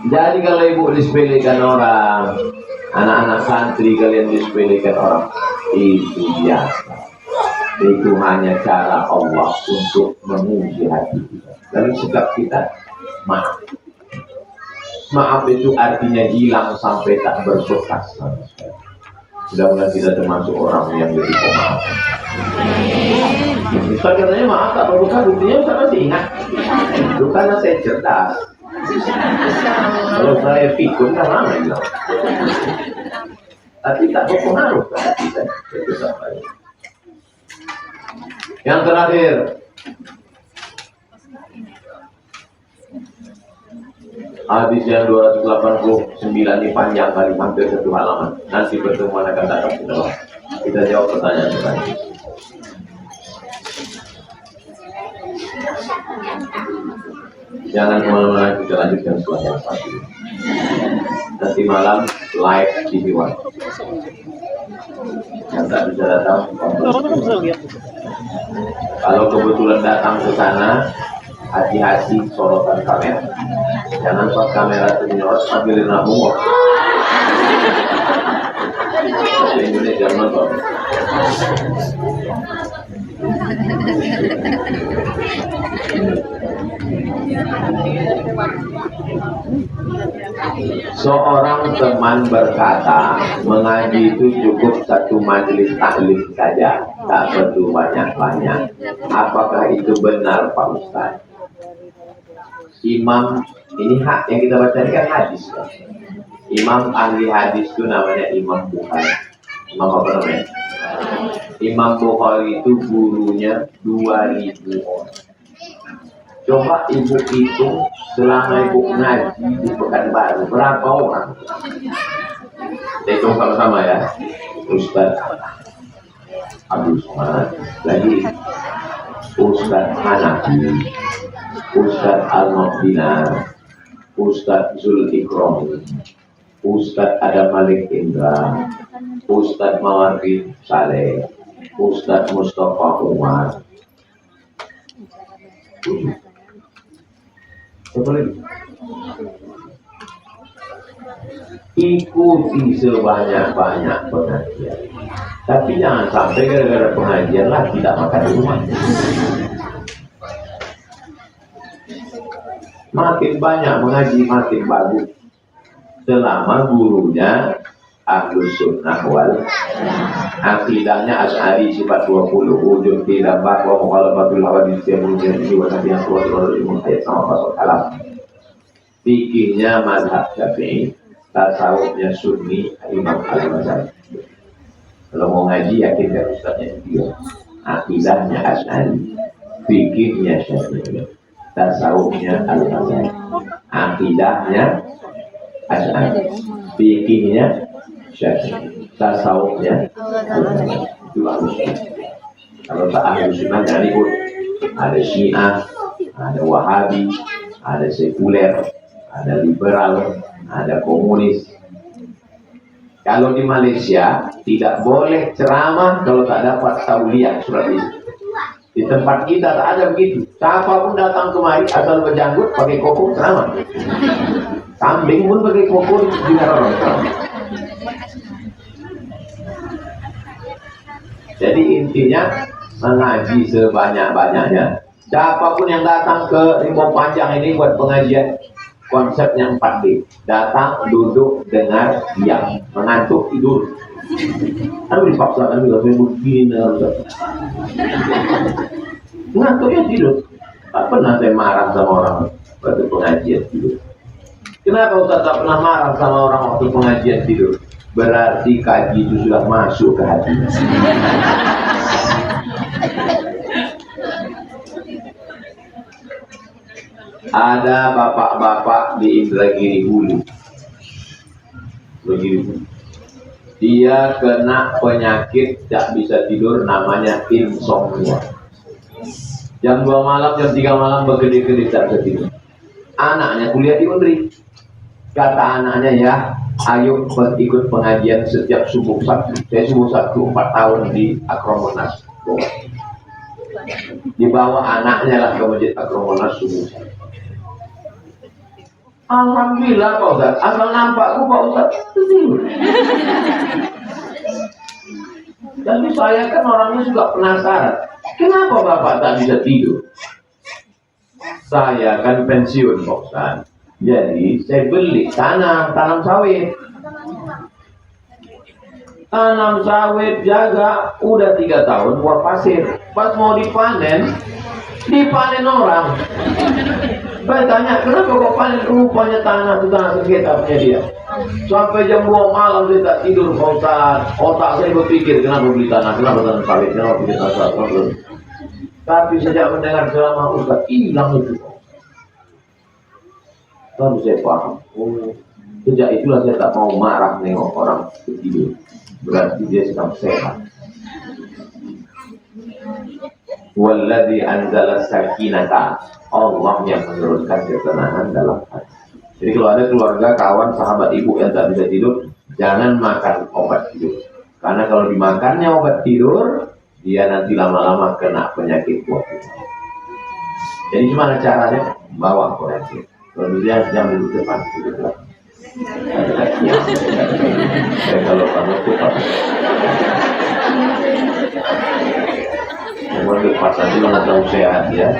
Jadi kalau ibu disepelekan orang, anak-anak santri kalian disepelekan orang, itu biasa. Itu hanya cara Allah untuk menguji hati kita. Lalu sikap kita, maaf. Maaf itu artinya hilang sampai tak berbekas. Mudah-mudahan kita termasuk orang yang lebih pemaaf. Ustaz katanya maaf tak berbekas, buktinya Ustaz masih ingat. Itu karena saya cerdas. Kalau saya pikun kan lama bilang. Tapi tak berpengaruh ke hati saya. Itu sampai. Yang terakhir, hadis yang 289 ini panjang kali, hampir satu halaman. Nanti pertemuan akan datang setelah kita jawab pertanyaan. Jangan kemana-mana, kita lanjutkan setelah yang pasti. Nanti malam live TV One. Yang tak bisa datang, kalau kebetulan datang ke sana, hati-hati sorotan kamera. Jangan pas kamera itu menyorot sambil nabung. Bahasa Indonesia nonton. Seorang teman berkata, mengaji itu cukup satu majelis taklim saja, tak perlu banyak-banyak. Apakah itu benar Pak Ustaz? Imam Ini hak yang kita baca ini kan hadis. Imam ahli hadis itu namanya Imam Bukhari. Imam apa namanya? Imam Bukhari itu gurunya 2000 orang. Coba ibu hitung selama ibu ngaji di Pekanbaru berapa orang? Kita hitung sama-sama ya. Ustaz Abdul Somad, lagi Ustaz Hanafi, Ustaz Al-Muqdinar, Ustaz Zul Ikram, Ustaz Adam Malik Indra, Ustaz Mawardi Saleh, Ustaz Mustafa Umar. Ikuti sebanyak-banyak pengajian. Tapi jangan sampai gara-gara pengajian lah tidak makan di rumah. Makin banyak mengaji makin bagus. Selama gurunya Ahlus Sunnah wal akidahnya Asy'ari sifat 20 wujud tidak bahwa mukhalafatul hawadits yang menjadi wajib yang keluar dari ayat sama pasal kalam. Fikihnya mazhab Syafi'i, tasawufnya Sunni Imam Al-Ghazali. Kalau mau ngaji yakin kan ustaznya dia. Akidahnya Asy'ari, fikihnya Syafi'i, tasawufnya Al-Ghazali. Akidahnya Asy'ari, fikihnya Syafi'i, tasawufnya itu harus. Kalau tak ahli sunnah jangan ikut. Ada Syiah, ada Wahabi, ada sekuler, ada liberal, ada komunis. Kalau di Malaysia tidak boleh ceramah kalau tak dapat tauliah surat itu. Di tempat kita tak ada begitu. Siapapun datang kemari asal berjanggut pakai koko ceramah. Kambing pun pakai koko di orang ceramah. Jadi intinya mengaji sebanyak-banyaknya. Siapapun yang datang ke Rimau Panjang ini buat pengajian, konsepnya 4D. Datang, duduk, dengar, diam. Mengantuk, tidur. Kan dipaksakan juga begini. Mengantuknya tidur. Tak pernah saya marah sama orang waktu pengajian tidur. Kenapa Ustaz tak pernah marah sama orang waktu pengajian tidur? Berarti kaji itu sudah masuk ke hati. Ada bapak-bapak di Indragiri Hulu. Dia kena penyakit tak bisa tidur namanya insomnia. Jam 2 malam, jam 3 malam berkedip-kedip tak bisa tidur. Anaknya kuliah di Undri. Kata anaknya, ya, ayo ikut pengajian setiap subuh Sabtu. Saya subuh Sabtu 4 tahun di Akromonas. Dibawa anaknya lah ke masjid Akromonas subuh Sabtu. Alhamdulillah Pak Ustaz, asal nampakku Pak Ustaz tidur. Tapi saya kan orangnya juga penasaran. Kenapa Bapak tak bisa tidur? Saya kan pensiun Pak Ustaz. Jadi saya beli tanam sawit. Tanam sawit jaga udah 3 tahun buat pasir. Pas mau dipanen orang. Saya tanya, kenapa kok panen? Rupanya tanah itu tanah sengketa punya dia. Sampai jam 2 malam dia tak tidur Pak Ustaz. Otak saya berpikir, kenapa beli tanah? Kenapa tanah sawit? Kenapa beli tanah sawit? Tapi sejak mendengar ceramah Ustaz, hilang itu. Lalu saya paham. Sejak itulah saya tak mau marah nengok orang tidur. Berarti dia sedang sehat. Walladzi anzala sakinata, Allah yang menurunkan ketenangan dalam hati. Jadi kalau ada keluarga, kawan, sahabat ibu yang tak bisa tidur, jangan makan obat tidur. Karena kalau dimakannya obat tidur, dia nanti lama-lama kena penyakit kuat. Jadi gimana caranya? Bawa koreksi. Kalau dia jam duduk depan, duduk belakang. Saya kalau kamu tuh Memang pasal itu tahu sehat ya.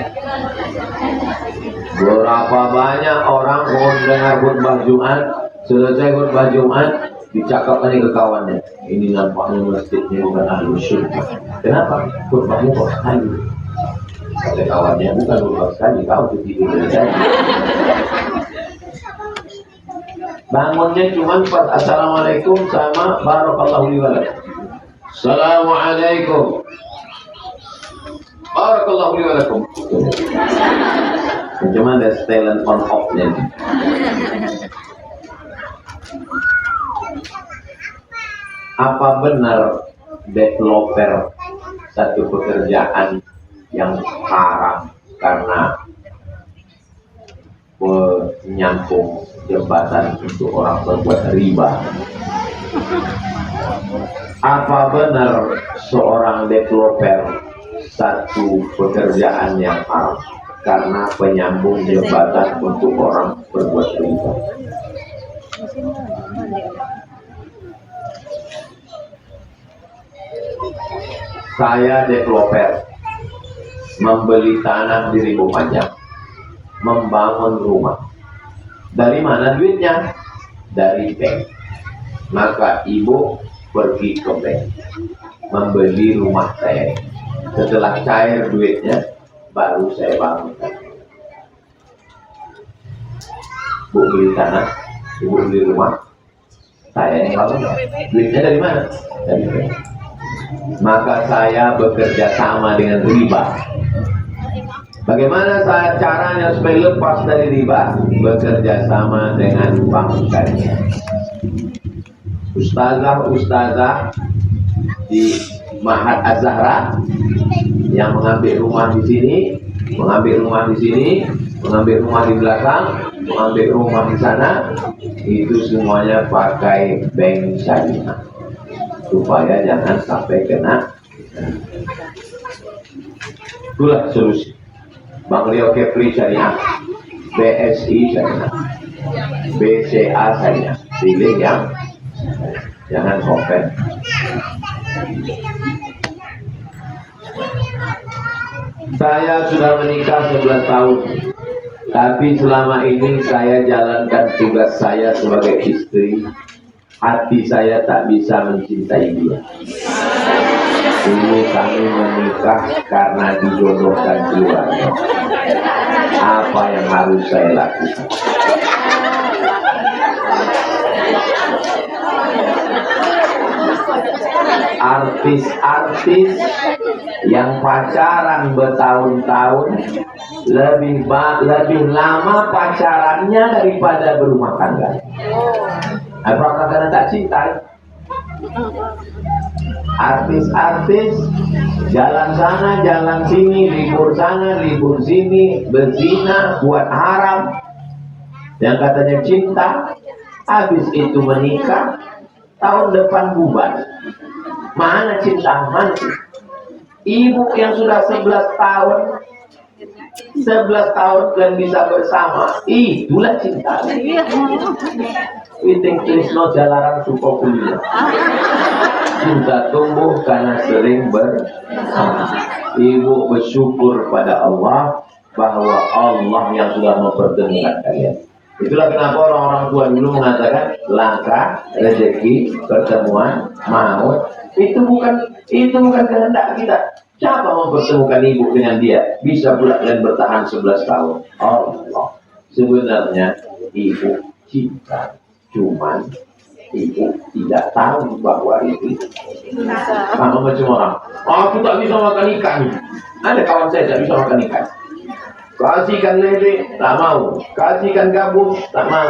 Berapa banyak orang mau dengar khutbah Jumat, selesai khutbah Jumat dicakapkan ke kawannya. Ini nampaknya masjidnya bukan Ahlus Sunnah. Kenapa? Khutbahnya kok sekali. Kata kawannya, bukan khutbah sekali, kau tidur dari tadi. Bangunnya cuma pas assalamualaikum sama barakallahu li wa lakum. Assalamualaikum. Barakallahu li wa lakum. Cuma ada talent on off-nya. Apa benar developer satu pekerjaan yang haram karena menyambung jembatan untuk orang berbuat riba? Apa benar seorang developer satu pekerjaan yang haram karena penyambung jembatan untuk orang berbuat riba? Saya developer, membeli tanah di Ribu Panjang, membangun rumah. Dari mana duitnya? Dari bank. Maka ibu pergi ke bank, membeli rumah saya. Setelah cair duitnya, baru saya bangunkan. Bu beli tanah, ibu beli rumah, saya yang bangun. Duitnya dari mana? Dari bank. Maka saya bekerja sama dengan riba. Bagaimana caranya supaya lepas dari riba? Bekerja sama dengan bank syariah. Ustazah di Mahat Az-Zahra yang mengambil rumah di sini, mengambil rumah di sini, mengambil rumah di belakang, mengambil rumah di sana, itu semuanya pakai bank syariah supaya jangan sampai kena. Itulah solusi. Bang Rio Kepri syariah, BSI syariah, BCA syariah. Pilih yang jangan kompet. Saya sudah menikah 11 tahun, tapi selama ini saya jalankan tugas saya sebagai istri. Hati saya tak bisa mencintai dia. Dulu kami menikah karena dijodohkan keluarga. Apa yang harus saya lakukan? Artis-artis yang pacaran bertahun-tahun lebih lama pacarannya daripada berumah tangga. Apakah karena tak cinta? Artis-artis jalan sana, jalan sini, libur sana, libur sini, berzina, buat haram, yang katanya cinta, habis itu menikah, tahun depan bubar. Mana cinta? Mana? Ibu yang sudah 11 tahun dan bisa bersama, itulah cinta. Witing Trisno Jalaran Sukokulia. Cinta tumbuh karena sering bersama. Ibu bersyukur pada Allah bahwa Allah yang sudah mempertemukan kalian. Itulah kenapa orang-orang tua dulu mengatakan langkah, rezeki, pertemuan, maut. Itu bukan kehendak kita. Siapa mempertemukan ibu dengan dia? Bisa pula dan bertahan 11 tahun. Allah. Sebenarnya ibu cinta. Cuman ibu tidak tahu bahwa itu sama macam orang. Aku tak bisa makan ikan. Ada kawan saya tak bisa makan ikan. Kasihkan lele, tak mau. Kasihkan gabus, tak mau.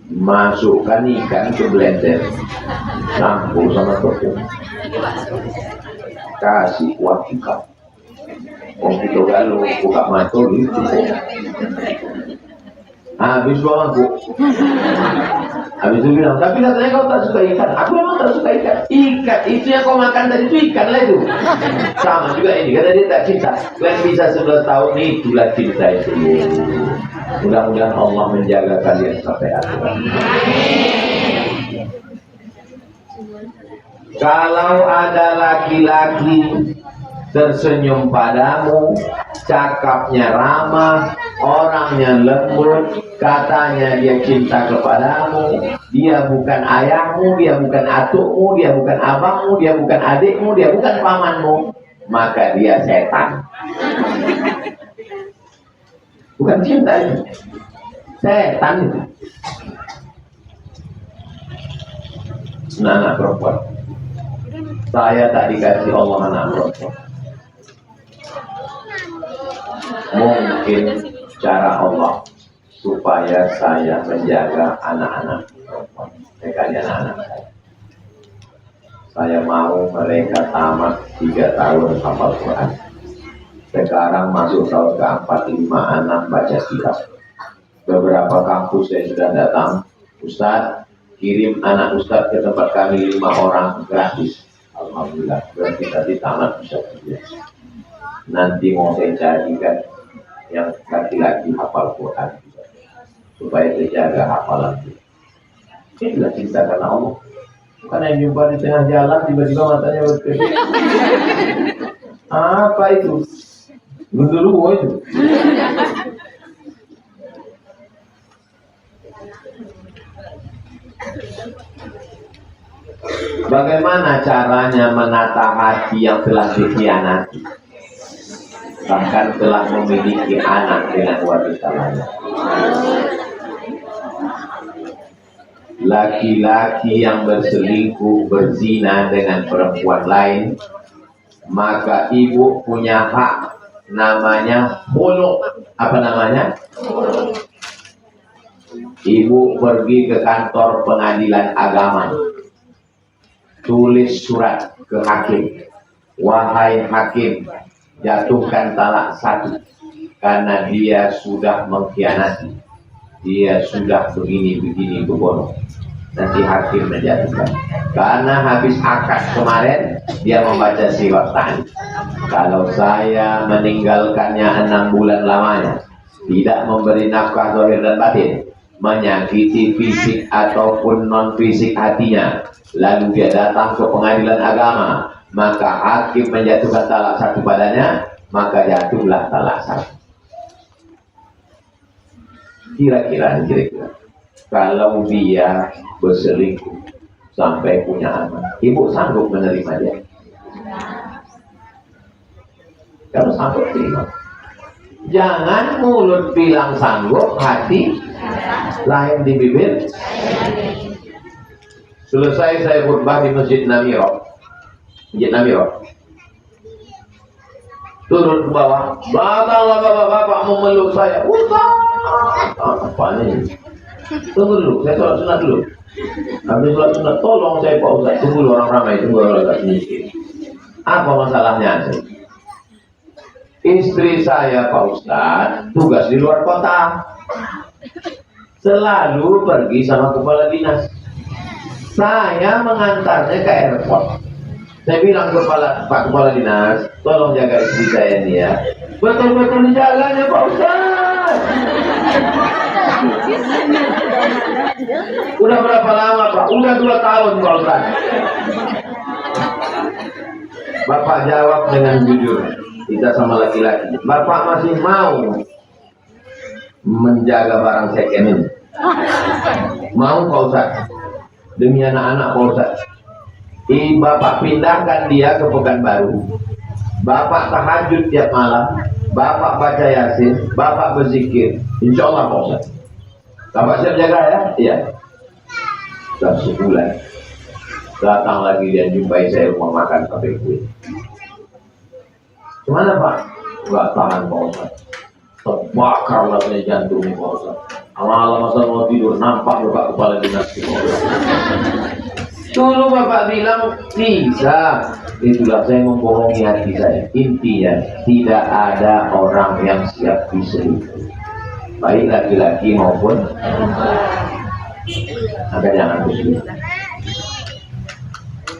Masukkan ikan ke blender, campur sama tepung, kasih kuah ikan. Kita galau, buka mata gitu. Habis bawa aku. Habis itu bilang, tapi katanya kau tak suka ikan. Aku memang tak suka ikan. Ikan itu yang kau makan tadi itu ikan lah itu. Sama juga ini, kata dia tak cinta. Kalian bisa 11 tahun, itulah cinta itu. Mudah-mudahan Allah menjaga kalian sampai akhir. Kalau ada laki-laki tersenyum padamu, cakapnya ramah, orangnya lembut, katanya dia cinta kepadamu, dia bukan ayahmu, dia bukan atukmu, dia bukan abangmu, dia bukan adikmu, dia bukan pamanmu, maka dia setan. Bukan cinta ini. Setan itu. Anak perempuan. Saya tak dikasih Allah anak perempuan. Mungkin cara Allah supaya saya menjaga anak-anak perempuan. Mereka anak-anak saya. Saya mau mereka tamat 3 tahun hafal Quran. Sekarang masuk tahun keempat, 5 anak baca kitab. Beberapa kampus saya sudah datang. Ustaz, kirim anak Ustaz ke tempat kami 5 orang gratis. Alhamdulillah, berarti tadi tamat bisa kerja. Nanti mau saya carikan yang laki-laki hafal Quran supaya terjaga hafalan. Inilah cinta karena Allah. Bukan yang jumpa di tengah jalan tiba-tiba matanya berkedip. Apa itu? Gundurwo itu. Bagaimana caranya menata hati yang telah dikhianati, bahkan telah memiliki anak dengan wanita lain? Laki-laki yang berselingkuh, berzina dengan perempuan lain, maka ibu punya hak, namanya khulu. Apa namanya? Ibu pergi ke kantor pengadilan agama, tulis surat ke hakim, wahai hakim, jatuhkan talak 1 karena dia sudah mengkhianati, dia sudah begini begono. Nanti hakim menjatuhkan. Karena habis akad kemarin dia membaca siwak tani. Kalau saya meninggalkannya 6 bulan lamanya, tidak memberi nafkah zahir dan batin, menyakiti fisik ataupun non fisik hatinya, lalu dia datang ke pengadilan agama, maka hakim menjatuhkan talak 1 padanya, maka jatuhlah talak 1. Kira-kira kalau dia berselingkuh sampai punya anak, ibu sanggup menerima dia? Kalau sanggup terima. Jangan mulut bilang sanggup, hati lain di bibir. Selesai saya khutbah di Masjid Namiro. Turun ke bawah, datanglah bapak-bapak memeluk saya. Apa ini? Tunggu dulu, saya sholat sunat dulu. Habis sholat sunat, tolong saya Pak Ustaz, tunggu dulu, orang ramai, tunggu orang sedikit. Apa masalahnya? Istri saya Pak Ustaz tugas di luar kota, selalu pergi sama kepala dinas. Saya mengantarnya ke airport. Saya bilang Pak Kepala Dinas, tolong jaga istri saya ini ya. Betul-betul dijaganya Pak Ustaz. Udah berapa lama Pak? Udah 2 tahun Pak Ustaz. Bapak jawab dengan jujur, kita sama laki-laki, Bapak masih mau menjaga barang second ini? Mau Pak Ustaz? Demi anak-anak Pak Ustaz. Bapak pindahkan dia ke Pekanbaru. Bapak tahajud tiap malam, Bapak baca Yasin, Bapak berzikir. Insya Allah Pak Ustaz. Bapak siap jaga ya? Iya. Sudah sebulan. Datang lagi dia jumpai saya rumah makan sampai kue. Gimana Pak? Enggak tahan Pak Ustaz. Terbakar lah jantungnya Pak Ustaz. Malam masa mau tidur nampak Bapak kepala dinas Pak Ustaz. Dulu Bapak bilang bisa. Itulah saya membohongi hati saya. Intinya tidak ada orang yang siap diselingkuh, baik laki-laki maupun maka jangan berselingkuh.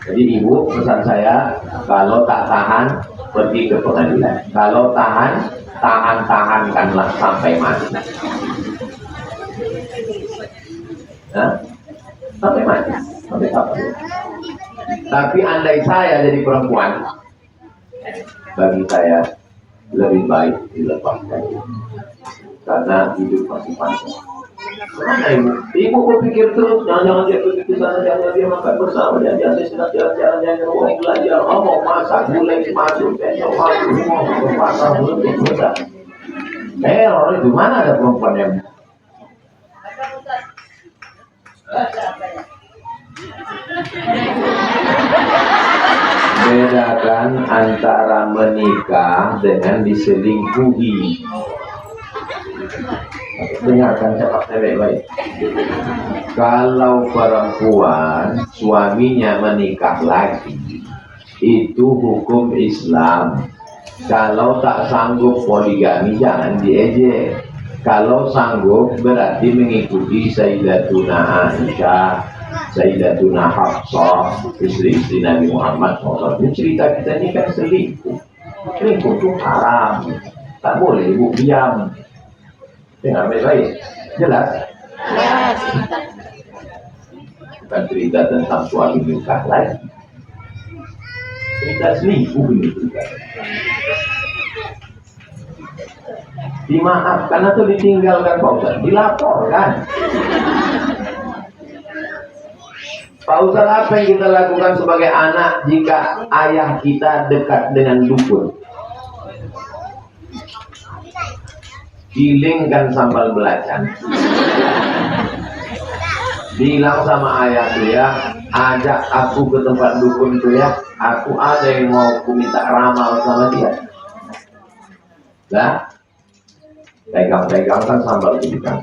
Jadi ibu pesan saya, kalau tak tahan pergi ke pengadilan. Kalau tahankanlah sampai mati. Nah, sampai mati. Tapi andai saya jadi perempuan, bagi saya lebih baik dilepaskan karena hidup masih panjang. Mana ibu berpikir terus, jangan dia pergi ke sana, jangan dia makan bersama, jangan dia sedang jalan-jalan, jangan uang belajar, mau masak, gulai masuk, besok masuk, mau berpasang, belum besar. Teror itu mana ada perempuan yang Bedakan antara menikah dengan diselingkuhi. Dengarkan cakap saya baik-baik. Kalau perempuan suaminya menikah lagi, itu hukum Islam. Kalau tak sanggup poligami jangan diejek. Kalau sanggup berarti mengikuti Sayyidatuna Aisyah, Sayyidatuna Hafsah, istri-istri Nabi Muhammad SAW. Ini cerita kita ini kan selingkuh. Selingkuh itu haram. Tak boleh ibu diam. Dengar baik-baik. Jelas? Jelas. Bukan cerita tentang suami nikah lagi. Cerita selingkuh ini juga. Dimaafkan atau ditinggalkan Pak Ustaz? Dilaporkan. Pak Ustaz, apa yang kita lakukan sebagai anak jika ayah kita dekat dengan dukun? Gilingkan sambal belacan. Bilang sama ayah tuh ya, ajak aku ke tempat dukun tuh ya. Aku ada yang mau aku minta ramal sama dia. Lah, pegang-pegang kan sambal belacan.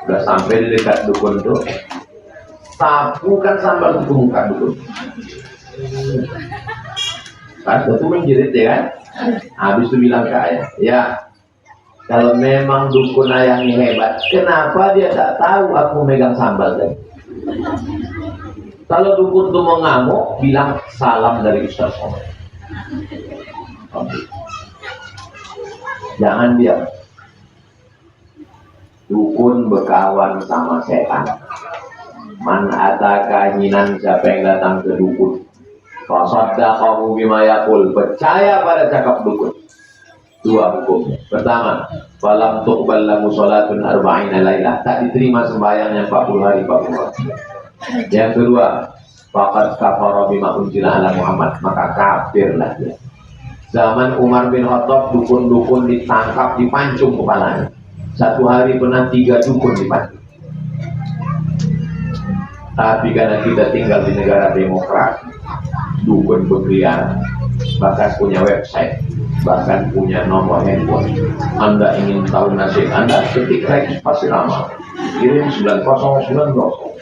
Udah sampai di dekat dukun tuh, sapukan sambal itu ke muka dukun. Pas itu menjerit ya kan. Habis itu bilang ke ayah, ya kalau memang dukun ayah ini hebat, kenapa dia tak tahu aku megang sambal tadi? Kalau dukun itu mengamuk, bilang salam dari Ustaz Somad. Jangan diam. Dukun berkawan sama setan. Man ataka hinan, siapa yang datang ke dukun, fasaddaqahu bima yaqul, percaya pada cakap dukun. Dua hukumnya. Pertama, falam tuqbal lahu salatun arba'ina lailah, tak diterima sembahyangnya 40 hari 40 malam. Yang kedua, faqad kafara bima unzila ala Muhammad, maka kafirlah dia. Zaman Umar bin Khattab, dukun-dukun ditangkap, dipancung kepalanya. Satu hari pernah 3 dukun dipancung. Tapi karena kita tinggal di negara demokrasi, dukun berkeliaran, bahkan punya website, bahkan punya nomor handphone. Anda ingin tahu nasib Anda, ketik lagi pasti lama, kirim 9090.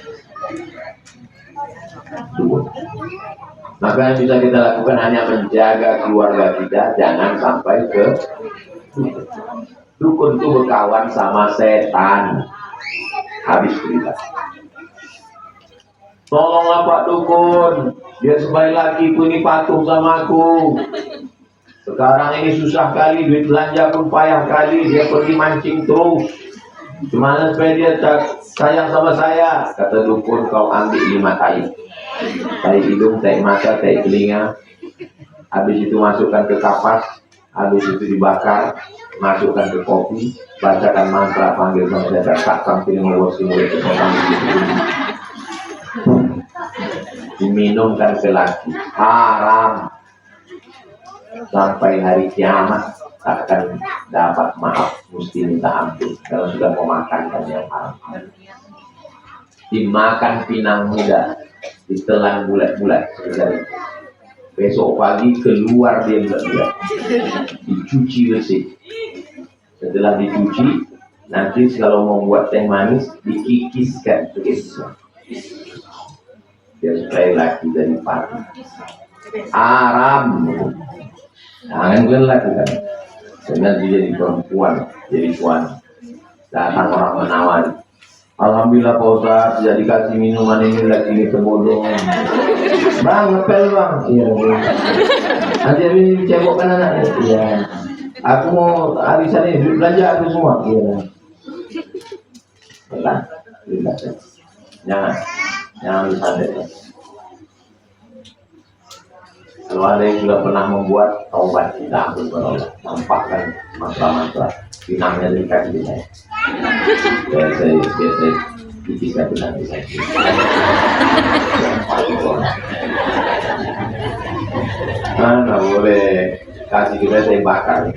Dukun. Maka yang bisa kita lakukan hanya menjaga keluarga kita, jangan sampai ke dukun. Dukun itu berkawan sama setan. Habis cerita. Tolonglah Pak Dukun, dia sebaik laki ku ini patuh sama aku. Sekarang ini susah kali, duit belanja pun payah kali, dia pergi mancing terus. Gimana supaya dia sayang sama saya? Kata dukun, kau ambil 5 tai. Tai hidung, tai mata, tai telinga. Habis itu masukkan ke kapas, habis itu dibakar, masukkan ke kopi, bacakan mantra, panggil sama saya, tak sampai mengurusi mulut seseorang. Diminumkan ke laki, haram. Sampai hari kiamat akan dapat maaf, mesti minta ampun kalau sudah memakan yang haram. Dimakan pinang muda, ditelan bulat-bulat, besok pagi keluar dia bulat-bulat, dicuci bersih. Setelah dicuci, nanti kalau mau buat teh manis dikikiskan begitu. Dia supaya laki dari pagi. Haram. Jangan gue lakukan. Dengan dia jadi perempuan, jadi suami. Datang orang menawari. Alhamdulillah Pak Ustaz, sudah dikasih minuman ini lagi ini kebodoh. Bang, ngepel bang. Iya. Nanti ini cebokkan anaknya. Iya. Aku mau arisan ini, duit belanja aku semua. Iya. Betul. Jangan disandera. Kalau ada yang sudah pernah membuat taubat, kita ampun Allah, nampakkan masalah-masalah pinangnya dekat di saya. Biasa bisa pinang di saya. Nah, boleh kasih kita saya bakar.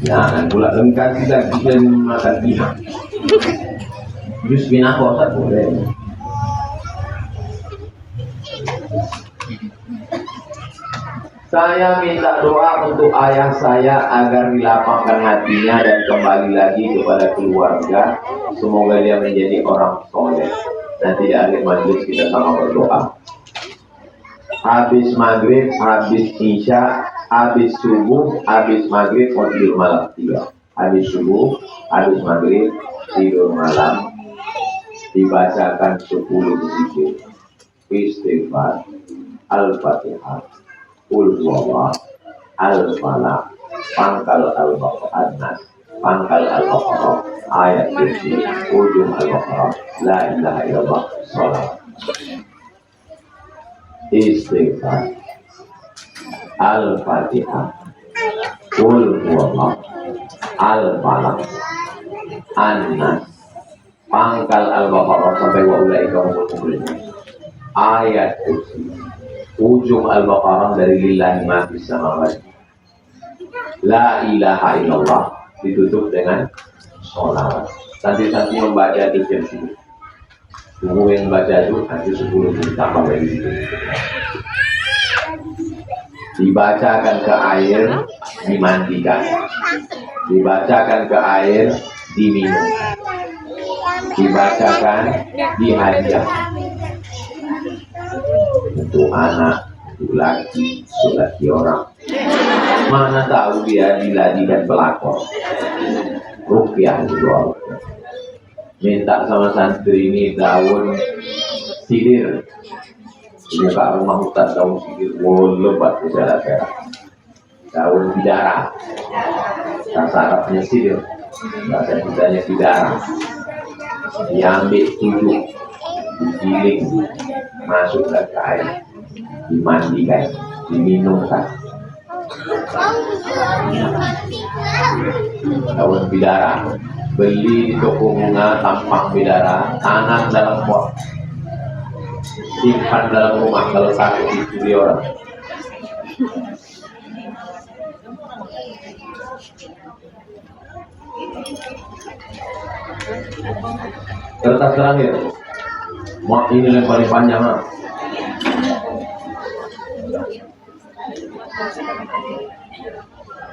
Jangan pula lengkap kita makan pinang. Jus pinang kok tak boleh. Saya minta doa untuk ayah saya agar dilapangkan hatinya dan kembali lagi kepada keluarga. Semoga dia menjadi orang soleh. Nanti di akhir majelis kita sama berdoa. Habis maghrib, habis isya, habis subuh, habis maghrib, mau tidur malam 3. Habis subuh, habis maghrib, tidur malam, dibacakan 10 zikir, istighfar, al-fatihah, qul huwallah, al-falaq, pangkal al-baqarah, pangkal al-baqarah, ayat kursi, ujung al-baqarah, la ilaha illallah, salat, istighfar, al-fatihah, qul huwallah, al-falaq, an-nas, pangkal al-baqarah sampai wa ulaika humul muflihun, ayat kursi, ujung al-baqarah dari lillahi ma fis samawati, la ilaha illallah, ditutup dengan sholawat. Nanti membaca tiga sini. Tunggu yang baca itu nanti 10 ditambah lagi. Dibacakan ke air, dimandikan. Dibacakan ke air, diminum. Dibacakan, dihadiah. Untuk anak, untuk laki, untuk laki orang. Mana tahu dia diladikan pelakor. Rupiah itu Allah. Minta sama santri ini daun sidir. Buka rumah hutan daun sidir. Lebat ke jalan-jalan. Daun bidara. Bahasa Arabnya sidir. Bahasa kitanya bidara. Diambil 7. Digiling. Masukkan ke air. Dimandikan. Diminumkan. Daun bidara, beli di toko bunga tampang bidara, tanam dalam pot, simpan dalam rumah kalau sakit dicuri orang. Kertas terakhir, mau ini yang paling panjang lah.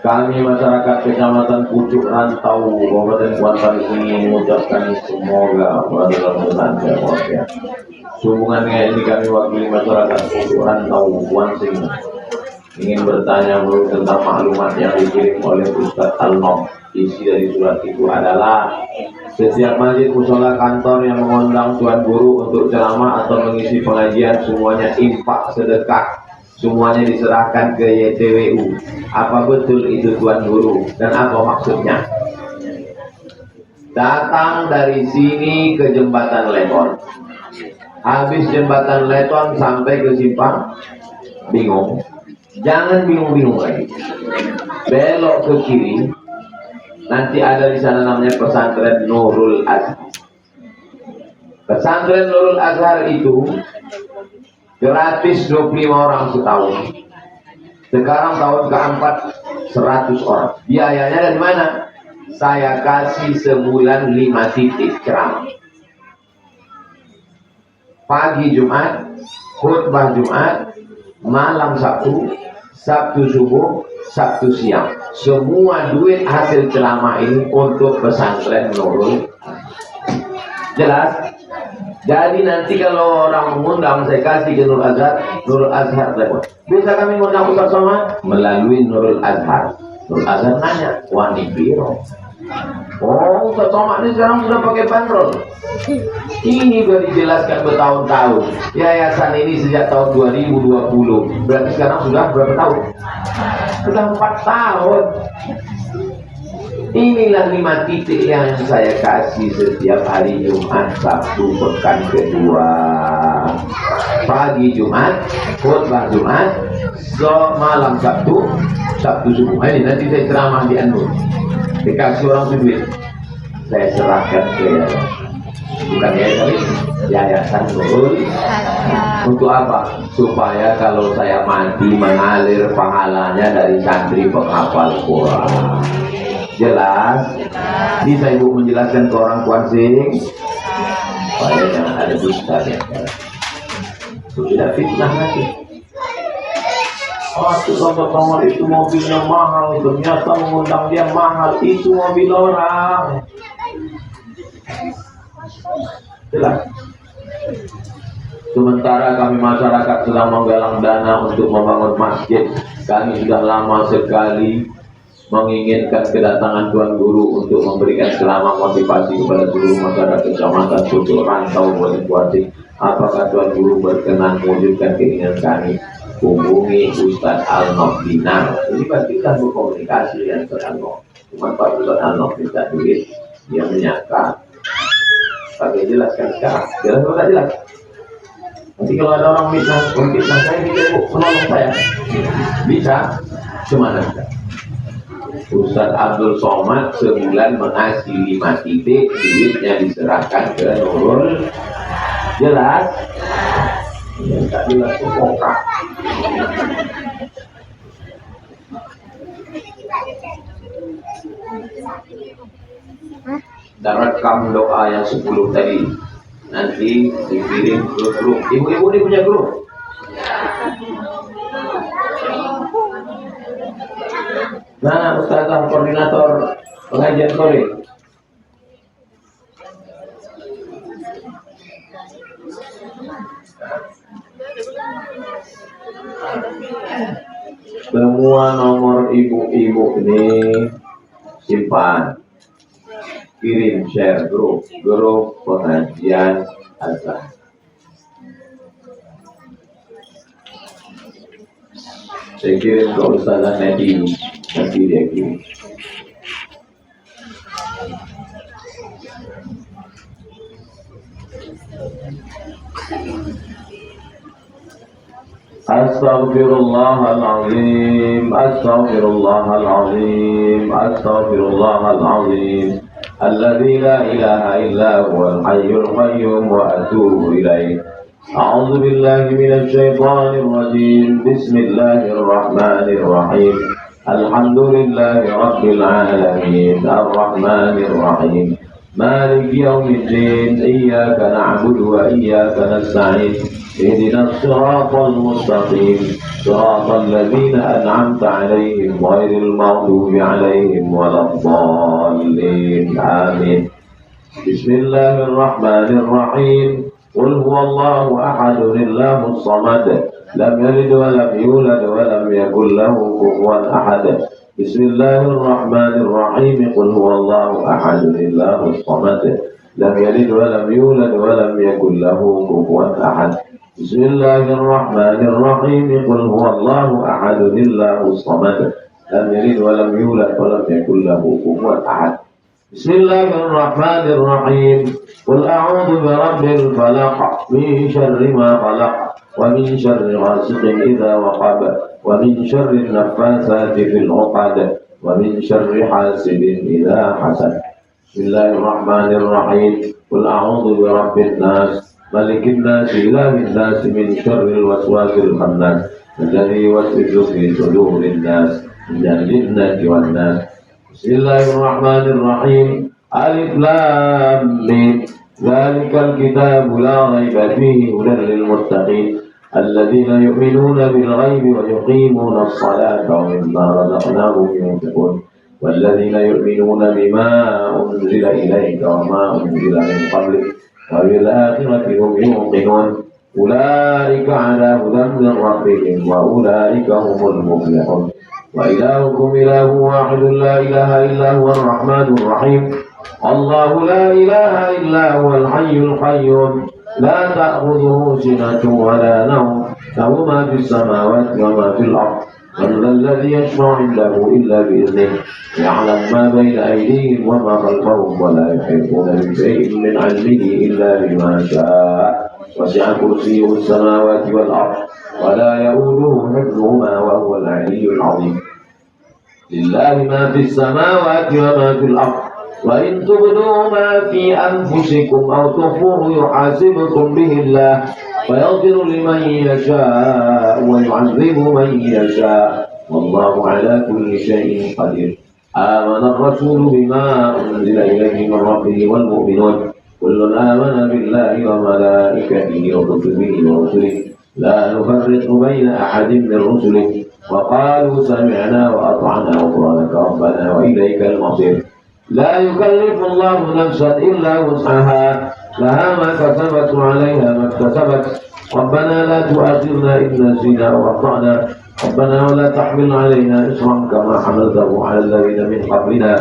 Kami masyarakat Kecamatan Pucuk Rantau, Kabupaten Kuantan ini mengucapkan semoga dalam bertanda ya. Sehubungannya ini kami wakili masyarakat Pucuk Rantau, Kuansing, ingin bertanya tentang maklumat yang dikirim oleh Ustadz Al-Nom. Isi dari surat itu adalah setiap masjid, musola, kantor yang mengundang tuan guru untuk ceramah atau mengisi pengajian semuanya infak sedekah. Semuanya diserahkan ke YTWU. Apa betul itu tuan guru? Dan apa maksudnya? Datang dari sini ke jembatan Leton. Habis jembatan Leton sampai ke Simpang Bingung. Jangan bingung-bingung lagi. Belok ke kiri. Nanti ada di sana namanya pesantren Nurul Azhar. Pesantren Nurul Azhar itu gratis 25 orang setahun. Sekarang tahun keempat 100 orang. Biayanya dari mana? Saya kasih sebulan 5 titik ceramah. Pagi Jumat, khutbah Jumat, malam Sabtu, Sabtu subuh, Sabtu siang. Semua duit hasil ceramah ini untuk pesantren Nurul. Jelas? Jadi nanti kalau orang mengundang saya kasih ke Nurul Azhar telepon. Bisa kami mengundang Ustaz Somad melalui Nurul Azhar. Nurul Azhar nanya, wani biro. Oh, Ustaz Somad ini sekarang sudah pakai bandrol. Ini sudah dijelaskan bertahun-tahun. Yayasan ini sejak tahun 2020. Berarti sekarang sudah berapa tahun? Sudah 4 tahun. Inilah 5 titik yang saya kasih setiap hari Jumat, Sabtu, pekan kedua. Pagi Jumat, khutbah Jumat, malam Sabtu, Sabtu subuh. Ini nanti saya ceramah di Anur. Dikasih orang duit. Saya serahkan ke bukan yayasan Nurul. Untuk apa? Supaya kalau saya mati mengalir pahalanya dari santri penghafal Quran. Jelas? Bisa ibu menjelaskan ke orang Kuansing supaya jangan ada dusta ya. Sudah fitnah lagi. Oh, Ustaz Somad itu mobilnya mahal, ternyata mengundang dia mahal, itu mobil orang. Jelas. Sementara kami masyarakat sedang menggalang dana untuk membangun masjid, kami sudah lama sekali menginginkan kedatangan Tuan Guru untuk memberikan ceramah motivasi kepada seluruh masyarakat kecamatan Tutul Rantau Kuatik. Apakah Tuan Guru berkenan mewujudkan keinginan kami? Hubungi Ustaz Al-Nofdinar. Ini berarti kita berkomunikasi dengan Ustaz Al-Nof. Cuma Pak Ustaz Al-Nof minta duit, dia menyangka. Pakai jelaskan sekarang. Jelas atau tak jelas? Nanti kalau ada orang mungkin saya bisa menolong saya. Bisa? Cuma nanti. Ustaz Abdul Somad sebulan mengasih 5 titik, duitnya diserahkan ke Nurul. Jelas? Yang tak jelas itu kokak. Dan rekam doa yang 10 tadi nanti dikirim ke grup. Ibu-ibu ini punya grup. Nah, Ustazah koordinator pengajian sore. Semua nomor ibu-ibu ini simpan, kirim share grup pengajian azhar. Saya kirim ke Ustazah Nadi, nanti dia kirim. Astaghfirullahaladzim, astaghfirullahaladzim, astaghfirullahaladzim. Alladzi la ilaha illa huwal hayyul qayyum wa atubu ilaih. A'udzu billahi minasy syaithanir rajim. Bismillahir rahmanir rahim. Alhamdulillahi rabbil alamin. Arrahmanir rahim. مالك يوم الدين إياك نعبد وإياك نستعين اهدنا الصراط المستقيم صراط الذين أنعمت عليهم غير المغضوب عليهم ولا الضالين آمين. بسم الله الرحمن الرحيم. قل هو الله أحد الله الصمد لم يلد ولم يولد ولم يكن له كفوا أحد. بسم الله الرحمن الرحيم. قل هو الله أحد الله الصمد لم يلد ولم يولد ولم يكن له كفوا أحد. بسم الله الرحمن الرحيم. قل هو الله أحد الله الصمد لم يلد ولم يولد ولم يكن له كفوا أحد. بسم الله الرحمن الرحيم. قل أعوذ برب الفلق من شر ما خلق ومن شر غاسق إذا وقب ومن شر النفاثات في العقد ومن شر حاسد إذا حسد. بسم الله الرحمن الرحيم. قل أعوذ برب الناس ملك الناس إله الناس من شر الوسواس الخناس الذي يوسوس في صدور الناس من الجنة والناس. بسم الله الرحمن الرحيم. ألف لام ميم. ذلك الكتاب لا ريب فيه هدى للمتقين الذين يؤمنون بالغيب ويقيمون الصلاة ومما رزقناهم ينفقون والذين يؤمنون بما أنزل إليك وما أنزل من قبلك وبالآخرة هم يوقنون أولئك على هدى من ربهم وأولئك هم المفلحون. وإلهكم إله واحد لا إله إلا هو الرحمن الرحيم. الله لا إله إلا هو الحي القيوم لا تأخذه سنة ولا نوم له ما في السماوات وما في الأرض. من ذا الذي يشفع عنده إلا بإذنه يعلم ما بين أيديهم وما خلفهم ولا يحيطون بشيء من علمه إلا بما شاء. وسع كرسيه السماوات والأرض ولا يؤوده حفظهما وهو العلي العظيم. لله ما في السماوات وما في الأرض وإن تبدوا ما في أنفسكم أو تخفوه يحاسبكم به الله فيغفر لمن يشاء ويعذب من يشاء والله على كل شيء قدير. آمن الرسول بما أنزل إليه من ربه والمؤمنون كل آمن بالله وملائكته وكتبه ورسله لا نفرق بين أحد من رسله وقالوا سمعنا وأطعنا غفرانك ربنا وإليك المصير لا يكلف الله نفسا إلا وسعها لها ما كسبت وعليها ما اكتسبت ربنا لا تؤاخذنا إن نسينا وأخطأنا ربنا ولا تحمل علينا إصرا كما حملته على الذين من قبلنا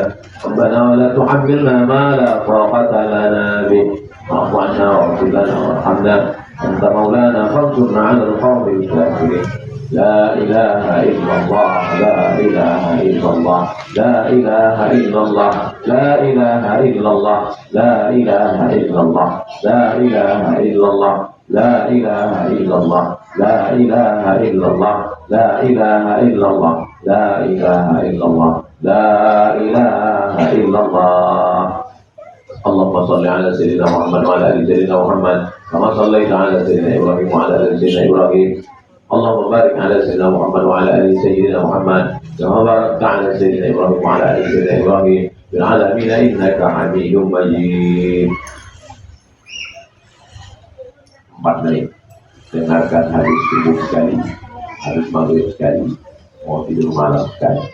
ربنا ولا تحملنا ما لا طاقة لنا به واعف عنا واغفر لنا وارحمنا أنت مولانا فانصرنا على القوم الكافرين لا إله إلا الله لا إله إلا الله لا إله إلا الله لا إله إلا الله لا إله إلا الله لا إله إلا الله لا إله إلا الله لا إله إلا الله لا إله إلا الله لا إله إلا الله لا إله إلا الله اللهم صل على سيدنا محمد وعلى آل سيدنا محمد كما صليت على سيدنا إبراهيم وعلى آل سيدنا إبراهيم اللهم بارك على سيدنا محمد وعلى آل سيدنا محمد كما باركت على سيدنا إبراهيم وعلى آل سيدنا إبراهيم في العالمين إنك حميد مجيد. 4 menit dengarkan hadis subuh sekali, hadis maghrib sekali, mau tidur malam sekali.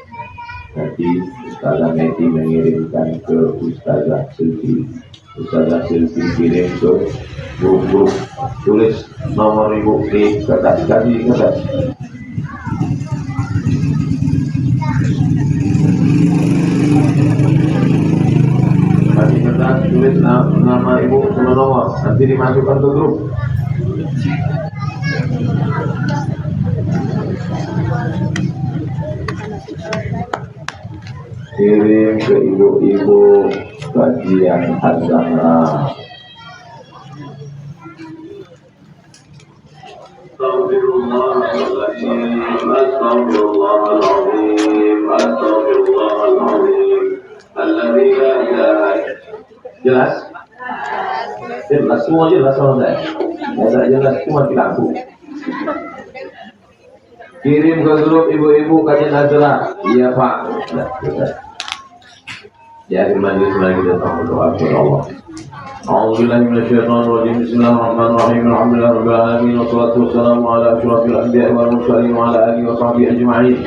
Nanti Ustazah Meti mengirimkan ke Ustazah Silvi. Ustazah Silvi kirim ke grup-grup, tulis nomor ibu di kertas, kasih kertas. Kasih kertas, tulis nama ibu sama nomor, nanti dimasukkan ke grup. Kirim ke ibu-ibu kajian Az-Zahra. Jelas? Jelas, semua jelas sama saya. Tidak jelas, cuma dilaku. Kirim ke grup ibu-ibu kajian Az-Zahra. Iya Pak. Di akhir majlis lagi kita berdoa kepada Allah. A'udzubillahi minasyaitonir rajim. Bismillahirrahmanirrahim. Alhamdulillahirabbil alamin wassalatu wassalamu ala asyrafil anbiya'i wal mursalin wa ala alihi wa sahbihi ajma'in.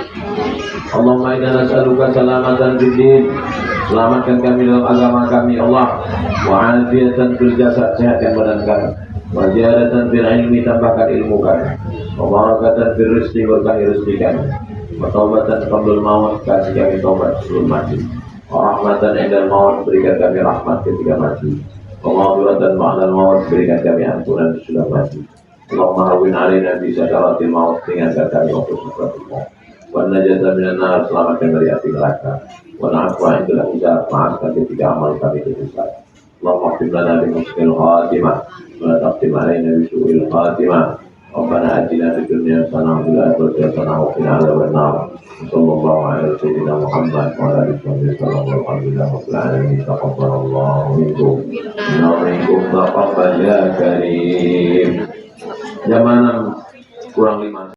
Allahumma inna nas'aluka salamatan fid din. Selamatkan kami dalam agama kami Allah. Wa afiyatan fil jasad, sehatkan badan kami. Wa ziyadatan fil ilmi, tambahkan ilmu kami. Wa barakatan fil rizqi, berkahi rezeki kami. Wa taubatan qabla al-maut, kasih kami taubat sebelum mati. Wa rahmatan indal maut, berikan kami rahmat ketika mati. Wa maghfiratan ba'dal maut, berikan kami ampunan sesudah mati. Allahumma hawwin 'alaina bi sakaratil maut, ringankan kami waktu sakaratul maut. Wa najata minan nar, selamatkan dari api neraka. Wa na'afwa indal hisab, maafkan ketika amal kami dihisab. Allahumma khtim lana bi husnil khatimah wa la taqtim 'alaina bi su'il khatimah. Rabbana atina fid dunya hasanah wa fil akhirati hasanah wa qina adzaban nar. Sallallahu alaihi sayyidina Muhammad wa ala alihi sallallahu alaihi wasallam. Taqabbalallahu minkum wa minkum taqabbal ya karim. Jam 6 kurang 5.